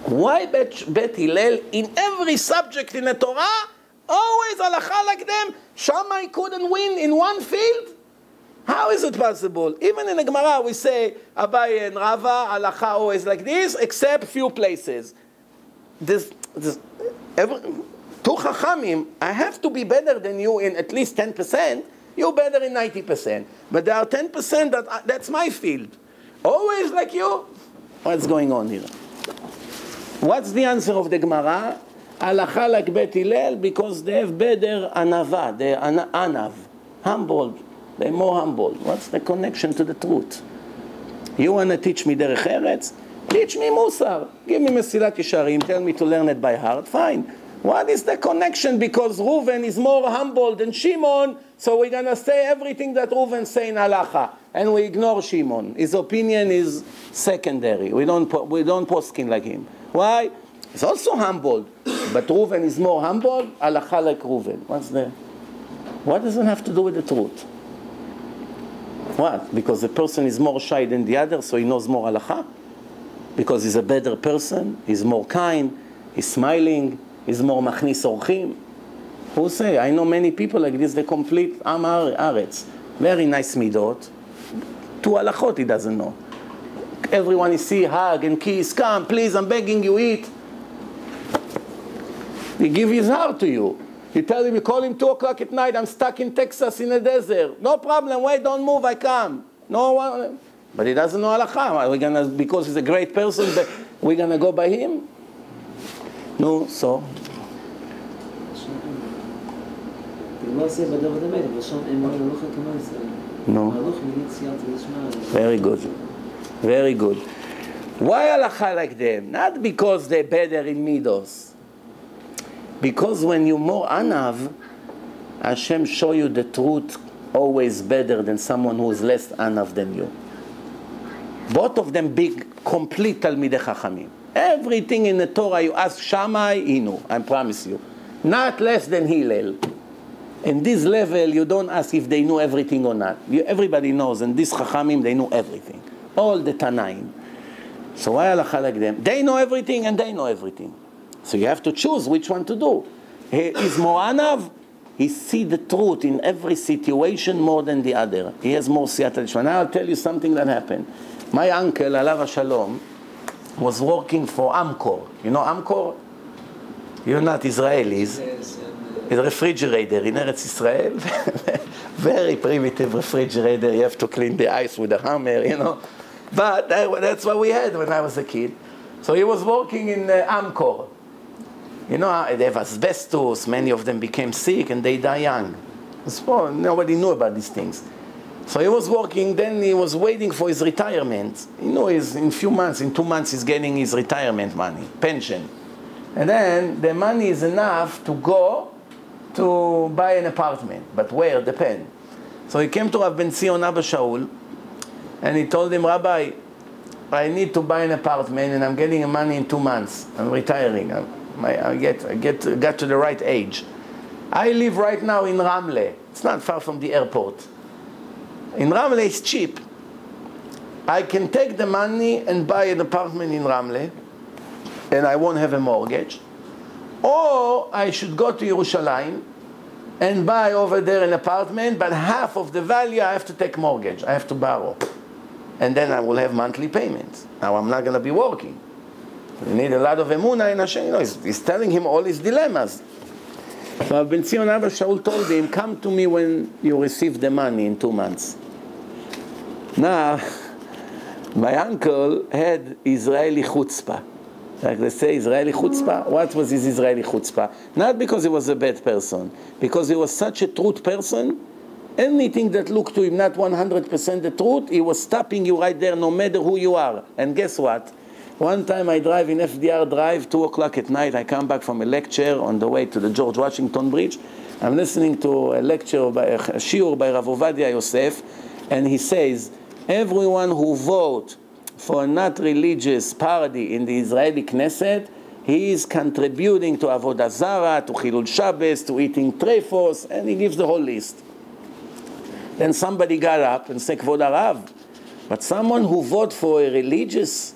Why Bet Hillel in every subject in the Torah always halacha like them? Shammai couldn't win in one field. How is it possible? Even in the Gemara we say Abaye and Rava halacha always like this, except few places. Two chachamim, I have to be better than you in at least 10%. You're better in 90%, but there are 10% that's my field. Always like you. What's going on here? What's the answer of the Gemara? Halacha like Bet Hillel because they have better anava. They're anav, humble. They're more humble. What's the connection to the truth? You want to teach me derech eretz? Teach me musar. Give me Mesilat Yesharim. Tell me to learn it by heart. Fine. What is the connection? Because Reuven is more humble than Shimon, so we're going to say everything that Reuven say in halacha, and we ignore Shimon. His opinion is secondary. We don't poskin like him. Why? He's also humble, but Reuven is more humble. Halacha like Reuven. What does it have to do with the truth? What? Because the person is more shy than the other, so he knows more halacha? Because he's a better person, he's more kind, he's smiling, he's more machnis orchim? Who say? I know many people like this, the complete am haaretz. Very nice midot. Two halachot he doesn't know. Everyone you see, hug and kiss, come, please, I'm begging you, eat. He give his heart to you. You tell him, you call him 2 o'clock at night, I'm stuck in Texas in the desert. No problem, wait, don't move, I come. No one, but he doesn't know halakha. Are we gonna, because he's a great person, we're gonna go by him? No, so. No. Very good. Very good. Why halakha like them? Not because they're better in midos. Because when you're more anav, Hashem show you the truth always better than someone who is less anav than you. Both of them big, complete Talmidei Chachamim. Everything in the Torah you ask Shammai, he knew, I promise you. Not less than Hillel. In this level, you don't ask if they know everything or not. Everybody knows, and these Chachamim, they know everything. All the Tanaim. So why halakha like them? They know everything and they know everything. So you have to choose which one to do. He is more anav. He see the truth in every situation more than the other. He has more siyata d'shma. Now I'll tell you something that happened. My uncle, alav hashalom, was working for Amcor. You know Amcor? You're not Israelis. Yes, it's a refrigerator in Eretz Israel. Very primitive refrigerator. You have to clean the ice with a hammer, you know. But that's what we had when I was a kid. So he was working in Amcor. You know, they have asbestos, many of them became sick and they die young. So nobody knew about these things. So he was working, then he was waiting for his retirement. You know, in 2 months he's getting his retirement money, pension. And then the money is enough to go to buy an apartment. But where? Depend. So he came to Rav Ben Zion Abba Shaul and he told him, Rabbi, I need to buy an apartment and I'm getting money in 2 months. I'm retiring. I got to the right age. I live right now in Ramle. It's not far from the airport. In Ramle, it's cheap. I can take the money and buy an apartment in Ramle, and I won't have a mortgage. Or I should go to Yerushalayim and buy over there an apartment, but half of the value I have to take mortgage. I have to borrow. And then I will have monthly payments. Now I'm not going to be working. You need a lot of emunah in Hashem. You know, he's telling him all his dilemmas. So Rav Ben Zion Abba Shaul told him, come to me when you receive the money in 2 months. Now, my uncle had Israeli chutzpah. Like they say, Israeli chutzpah. What was his Israeli chutzpah? Not because he was a bad person. Because he was such a truth person. Anything that looked to him not 100% the truth, he was stopping you right there no matter who you are. And guess what? One time I drive in FDR Drive, 2 o'clock at night, I come back from a lecture on the way to the George Washington Bridge. I'm listening to a lecture, by a shiur by Rav Ovadia Yosef, and he says, everyone who vote for a not religious party in the Israeli Knesset, he is contributing to Avodah Zarah, to Chilul Shabbos, to eating trefos, and he gives the whole list. Then somebody got up and said, Kvod Harav, but someone who vote for a religious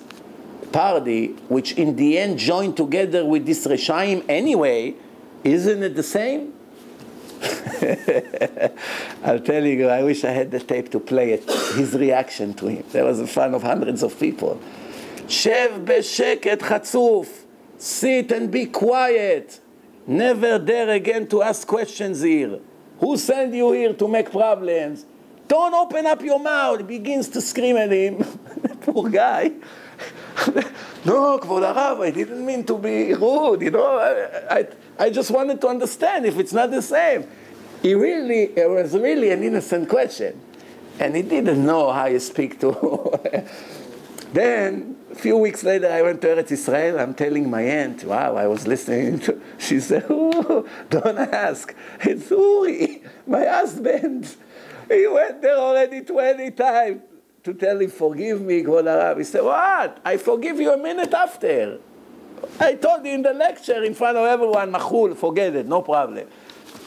party, which in the end joined together with this Reshaim anyway, isn't it the same? I'll tell you, I wish I had the tape to play it, his reaction to him. There was in front of hundreds of people. Shev b'sheket chatzuf, sit and be quiet. Never dare again to ask questions here. Who sent you here to make problems? Don't open up your mouth. He begins to scream at him. Poor guy. No, Kvod Harav, I didn't mean to be rude, you know. I just wanted to understand if it's not the same. It was really an innocent question. And he didn't know how you speak to. Then, a few weeks later, I went to Eretz Israel. I'm telling my aunt, wow, I was listening to, she said, oh, don't ask. It's Uri, my husband. He went there already 20 times. To tell him, forgive me, Kvod Harav. He said, what? I forgive you a minute after. I told you in the lecture in front of everyone, Machul, forget it, no problem.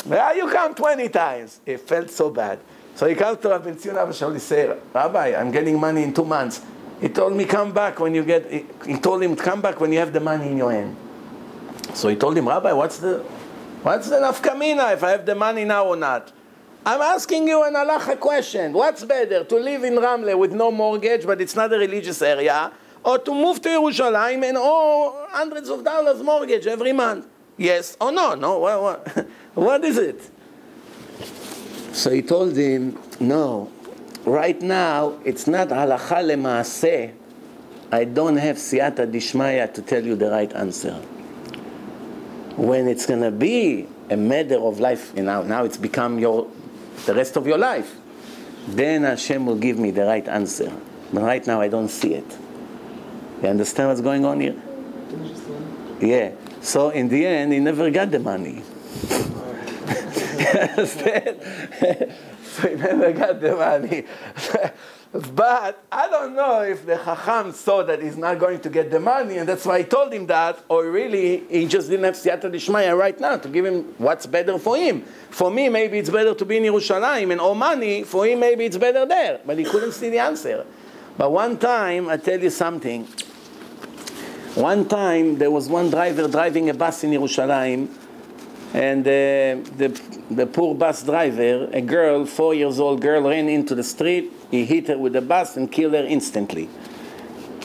But you come 20 times. It felt so bad. So he comes to Rav Ben Zion Abba Shaul, he said, Rabbi, I'm getting money in 2 months. He told me, come back when you get, he told him, come back when you have the money in your hand. So he told him, Rabbi, what's the nafkamina if I have the money now or not? I'm asking you an halacha question. What's better, to live in Ramle with no mortgage, but it's not a religious area, or to move to Yerushalayim and owe hundreds of dollars mortgage every month? Yes or no? No, what is it? So he told him, no, right now it's not halakha lemaaseh. I don't have siyata dishmaya to tell you the right answer. When it's going to be a matter of life, now it's become the rest of your life, then Hashem will give me the right answer. But right now I don't see it. You understand what's going on here? Yeah. So in the end, he never got the money. You understand? So he never got the money. But I don't know if the Chacham saw that he's not going to get the money, and that's why he told him that, or really he just didn't have siyata dishmaya right now to give him what's better for him. For me, maybe it's better to be in Yerushalayim and owe money. For him, maybe it's better there. But he couldn't see the answer. But one time, I tell you something. One time, there was one driver driving a bus in Yerushalayim, and the poor bus driver, a girl, 4 years old girl, ran into the street. He hit her with the bus and killed her instantly.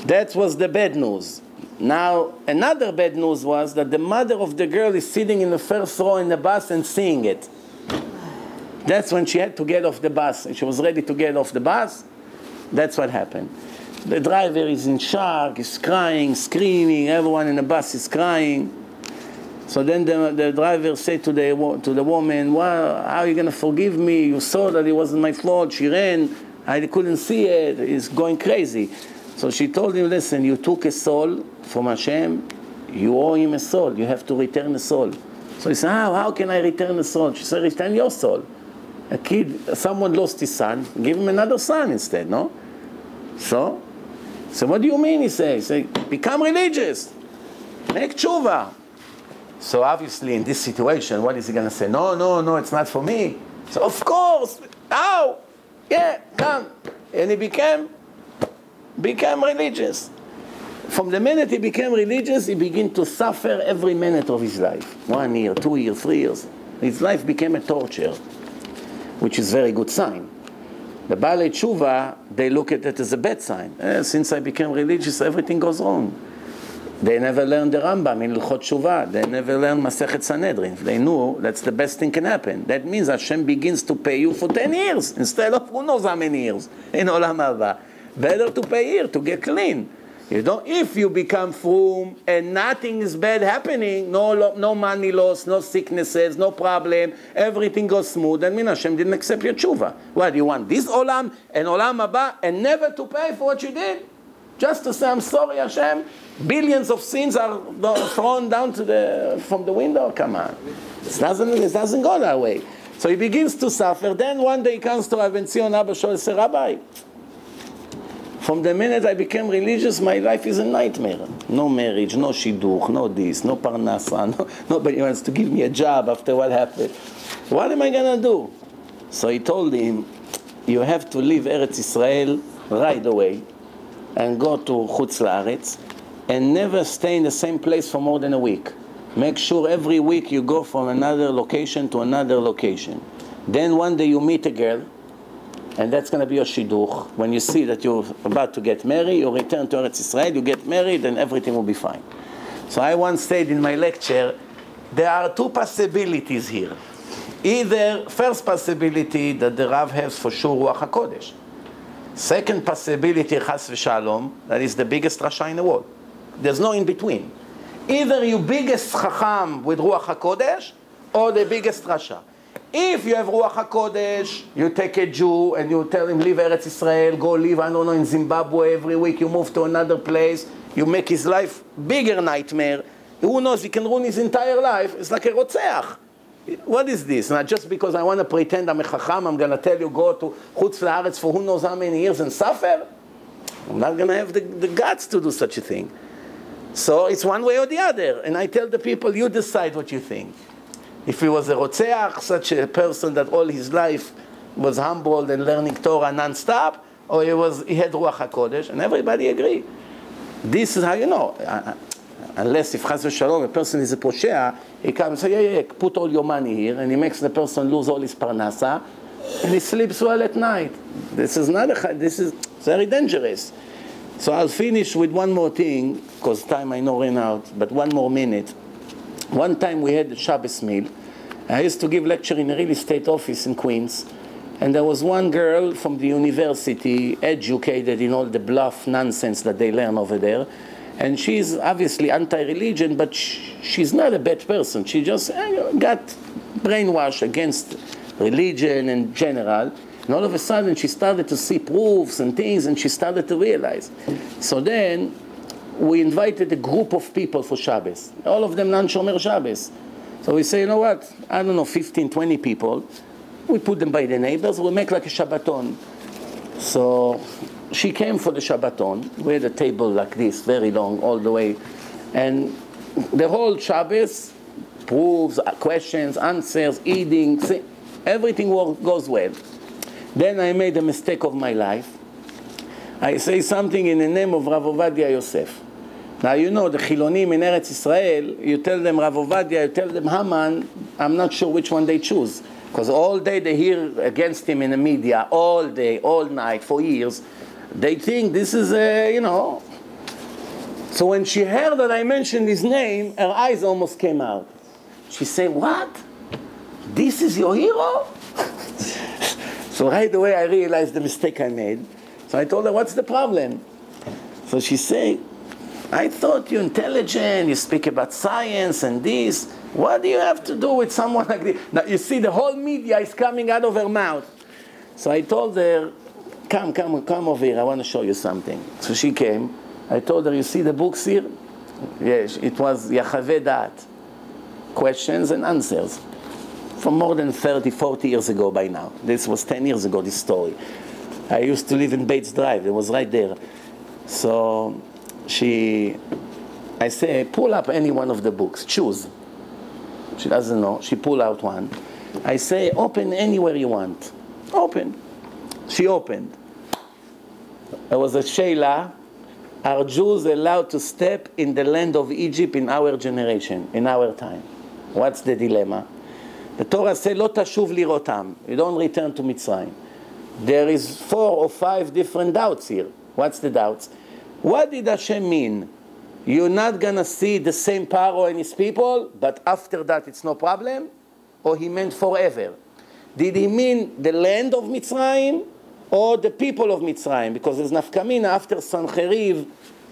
That was the bad news. Now, another bad news was that the mother of the girl is sitting in the first row in the bus and seeing it. That's when she had to get off the bus. She was ready to get off the bus. That's what happened. The driver is in shock, he's crying, screaming, everyone in the bus is crying. So then the driver said to the woman, well, how are you going to forgive me? You saw that it wasn't my fault. She ran. I couldn't see it. It's going crazy. So she told him, listen, you took a soul from Hashem. You owe him a soul. You have to return a soul. So he said, how can I return a soul? She said, return your soul. A kid, someone lost his son. Give him another son instead, no? So what do you mean, he says? Become religious. Make tshuva. So obviously in this situation, what is he going to say? No, it's not for me. So of course, how? Yeah, come. And he became religious. From the minute he became religious, he began to suffer every minute of his life. 1 year, 2 years, 3 years. His life became a torture, which is a very good sign. The Baalei Tshuva, they look at it as a bad sign. Since I became religious, everything goes wrong. They never learned the Rambam in Ilchot Tshuva. They never learned Masechet Sanhedrin. They knew that's the best thing can happen. That means Hashem begins to pay you for 10 years instead of who knows how many years in Olam Haba. Better to pay here to get clean. If you become frum and nothing is bad happening, no money loss, no sicknesses, no problem, everything goes smooth, then Hashem didn't accept your tshuva. What, you want this Olam and Olam Haba and never to pay for what you did? Just to say, I'm sorry, Hashem, billions of sins are thrown down from the window? Come on. It doesn't go that way. So he begins to suffer. Then one day he comes to Rabbi Zion Abba Shol and says, Rabbi, from the minute I became religious, my life is a nightmare. No marriage, no shidduch, no this, no parnasa, nobody wants to give me a job after what happened. What am I going to do? So he told him, you have to leave Eretz Israel right away and go to Chutz La'aretz and never stay in the same place for more than a week. Make sure every week you go from another location to another location. Then one day you meet a girl, and that's going to be your shidduch. When you see that you're about to get married, you return to Eretz Israel, you get married, and everything will be fine. So I once said in my lecture, there are two possibilities here. Either, first possibility, that the Rav has for sure Ruach HaKodesh. Second possibility, Chas v'Shalom, that is the biggest Rasha in the world. There's no in between. Either you biggest Chacham with Ruach HaKodesh, or the biggest Rasha. If you have Ruach HaKodesh, you take a Jew and you tell him, leave Eretz Israel, go live, I don't know, in Zimbabwe every week, you move to another place, you make his life bigger nightmare. Who knows, he can ruin his entire life. It's like a Rotzeach. What is this? Not just because I want to pretend I'm a Chacham, I'm going to tell you go to Chutz La'aretz for who knows how many years and suffer? I'm not going to have the guts to do such a thing. So it's one way or the other. And I tell the people, you decide what you think. If he was a Rotzeach, such a person that all his life was humbled and learning Torah non-stop, or he had Ruach HaKodesh, and everybody agree. This is how you know. Unless if Chas v'Shalom, a person is a poshea, he comes and says, yeah, put all your money here, and he makes the person lose all his parnasa, and he sleeps well at night. This is very dangerous. So I'll finish with one more thing, because time I know ran out, but one more minute. One time we had a Shabbos meal. I used to give lecture in a real estate office in Queens. And there was one girl from the university, educated in all the bluff nonsense that they learn over there. And she's obviously anti-religion, but she's not a bad person. She just got brainwashed against religion in general. And all of a sudden she started to see proofs and things, and she started to realize. So then we invited a group of people for Shabbos. All of them non-Shomer Shabbos. So we say, you know what, I don't know, 15, 20 people. We put them by the neighbors, we make like a Shabbaton. So she came for the Shabbaton. We had a table like this, very long, all the way. And the whole Shabbos, proofs, questions, answers, eating, everything goes well. Then I made a mistake of my life. I say something in the name of Rav Ovadia Yosef. Now you know the Chilonim in Eretz Israel, you tell them Rav Ovadia, you tell them Haman, I'm not sure which one they choose. Because all day they hear against him in the media, all day, all night, for years. They think this is you know. So when she heard that I mentioned his name, her eyes almost came out. She said, what? This is your hero? So right away I realized the mistake I made. So I told her, what's the problem? So she said, I thought you're intelligent, you speak about science and this. What do you have to do with someone like this? Now you see the whole media is coming out of her mouth. So I told her, come over here, I want to show you something. So she came. I told her, you see the books here? Yes, it was Yachaveh Da'at. Questions and answers. From more than 30, 40 years ago by now. This was 10 years ago, this story. I used to live in Bates Drive. It was right there. So I say, pull up any one of the books. Choose. She doesn't know. She pulled out one. I say, open anywhere you want. Open. She opened. There was a Sheila. Are Jews allowed to step in the land of Egypt in our generation, in our time? What's the dilemma? The Torah says, Lo tashuv lirotam. You don't return to Mitzrayim. There is 4 or 5 different doubts here. What's the doubts? What did Hashem mean? You're not going to see the same Paro and his people, but after that it's no problem? Or he meant forever? Did he mean the land of Mitzrayim or the people of Mitzrayim? Because there's nafkamina after Sancheriv.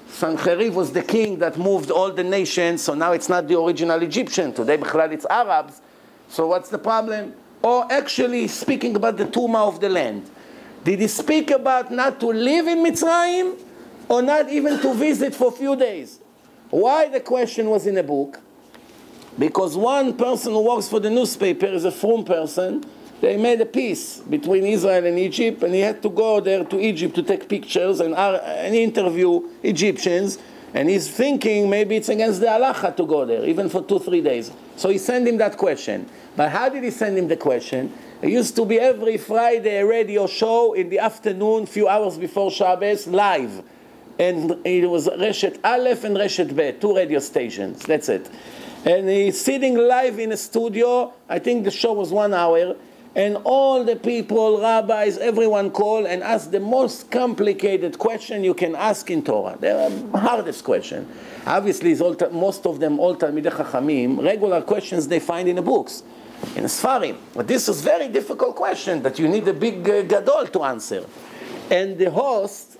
Sancheriv was the king that moved all the nations, so now it's not the original Egyptian. Today, b'chlal, it's Arabs. So what's the problem? Or actually speaking about the Tuma of the land. Did he speak about not to live in Mitzrayim or not even to visit for a few days? Why the question was in a book? Because one person who works for the newspaper is a frum person. They made a peace between Israel and Egypt, and he had to go there to Egypt to take pictures and interview Egyptians. And he's thinking maybe it's against the halacha to go there, even for 2-3 days. So he sent him that question. But how did he send him the question? It used to be every Friday a radio show in the afternoon, few hours before Shabbos, live. And it was Reshet Aleph and Reshet Bet, 2 radio stations, that's it. And he's sitting live in a studio. I think the show was 1 hour. And all the people, rabbis, everyone call and ask the most complicated question you can ask in Torah. The hardest question. Obviously, most of them, all Talmidei Chachamim, regular questions they find in the books, in the Sfarim. But this is a very difficult question that you need a big gadol to answer. And the host,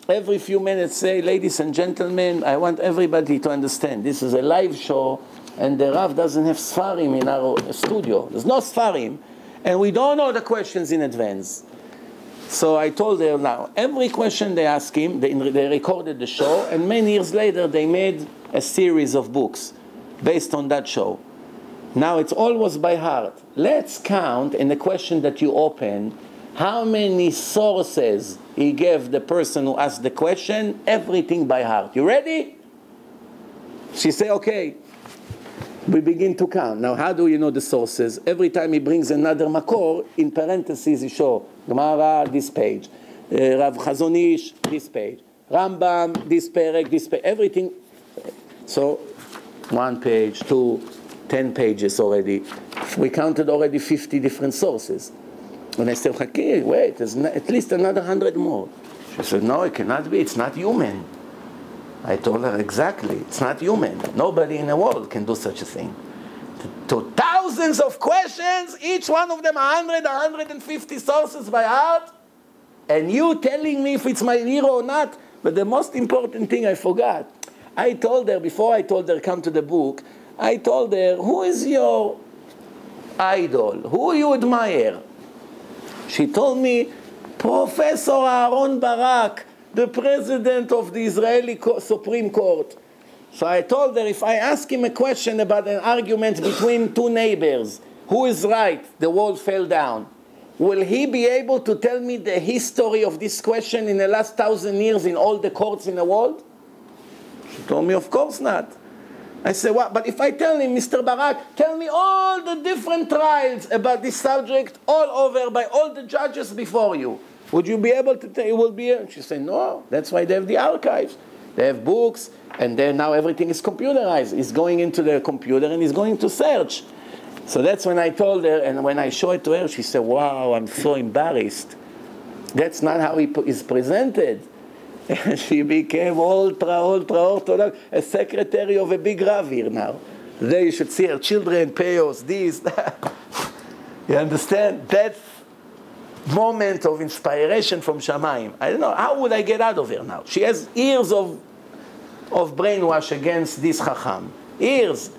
every few minutes say, ladies and gentlemen, I want everybody to understand, this is a live show, and the Rav doesn't have Sfarim in our studio. There's no Sfarim. And we don't know the questions in advance. So I told her, now, every question they ask him, they recorded the show, and many years later they made a series of books based on that show. Now it's always by heart. Let's count in the question that you open, how many sources he gave the person who asked the question, everything by heart. You ready? She said, okay. We begin to count. Now, how do you know the sources? Every time he brings another makor, in parentheses he show Gemara, this page, Rav Chazon Ish, this page, Rambam, this perek, this page, everything. So, 1 page, 2, 10 pages already. We counted already 50 different sources. And I said, okay, wait, there's at least another 100 more. She said, no, it cannot be. It's not human. I told her, exactly, it's not human. Nobody in the world can do such a thing. to thousands of questions, each one of them 100, 150 sources by heart, and you telling me if it's my hero or not. But the most important thing I forgot. I told her, before I told her come to the book, I told her, who is your idol? Who you admire? She told me, Professor Aaron Barak, the president of the Israeli Supreme Court. So I told her, if I ask him a question about an argument between two neighbors, who is right, the wall fell down, will he be able to tell me the history of this question in the last 1,000 years in all the courts in the world? She told me, of course not. I said, what? But if I tell him, Mr. Barak, tell me all the different trials about this subject all over by all the judges before you, would you be able to tell? You will be able? She said, no, that's why they have the archives. They have books, and then now everything is computerized. He's going into the computer and he's going to search. So that's when I told her, and when I showed it to her, she said, wow, I'm so embarrassed. That's not how he is presented. She became ultra orthodox, a secretary of a big Rav here now. There you should see her children, payos, this, that. You understand? That's moment of inspiration from Shamayim. I don't know, how would I get out of her now? She has years of brainwash against this Chacham. Years.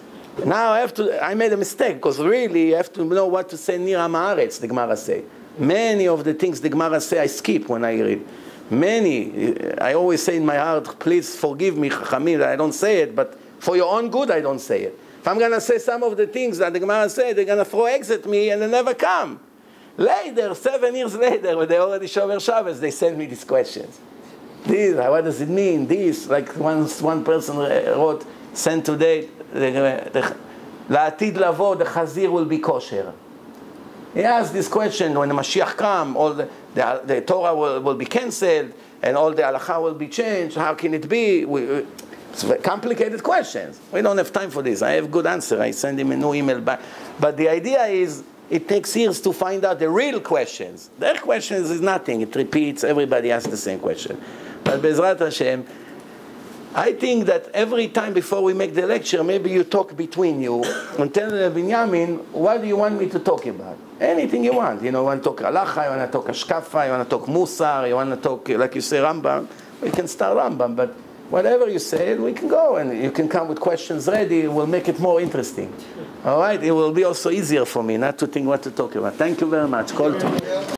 Now I made a mistake, because really you have to know what to say near Haaretz, the Gemara say. Many of the things the Gemara say I skip when I read. Many, I always say in my heart, please forgive me, Chachamim, that I don't say it, but for your own good I don't say it. If I'm going to say some of the things that the Gemara say, they're going to throw eggs at me and they never come. Later, 7 years later, when they already Shomer Shabbos, they send me these questions. This, what does it mean? This, like one person wrote, sent today, La'atid lavo, the Chazir will be kosher. He asked this question, when the Mashiach comes, all the Torah will be cancelled, and all the halacha will be changed. How can it be? It's complicated questions. We don't have time for this. I have a good answer. I send him a new email back. But the idea is, it takes years to find out the real questions. Their questions is nothing. It repeats. Everybody asks the same question. But Bezrat Hashem, I think that every time before we make the lecture, maybe you talk between you and tell Binyamin, what do you want me to talk about? Anything you want. You know, you want to talk halacha, you want to talk ashkafa, you want to talk musar, you want to talk, like you say, Rambam. We can start Rambam, but whatever you say, we can go, and you can come with questions ready. We'll make it more interesting. All right? It will be also easier for me not to think what to talk about. Thank you very much. Kol tov.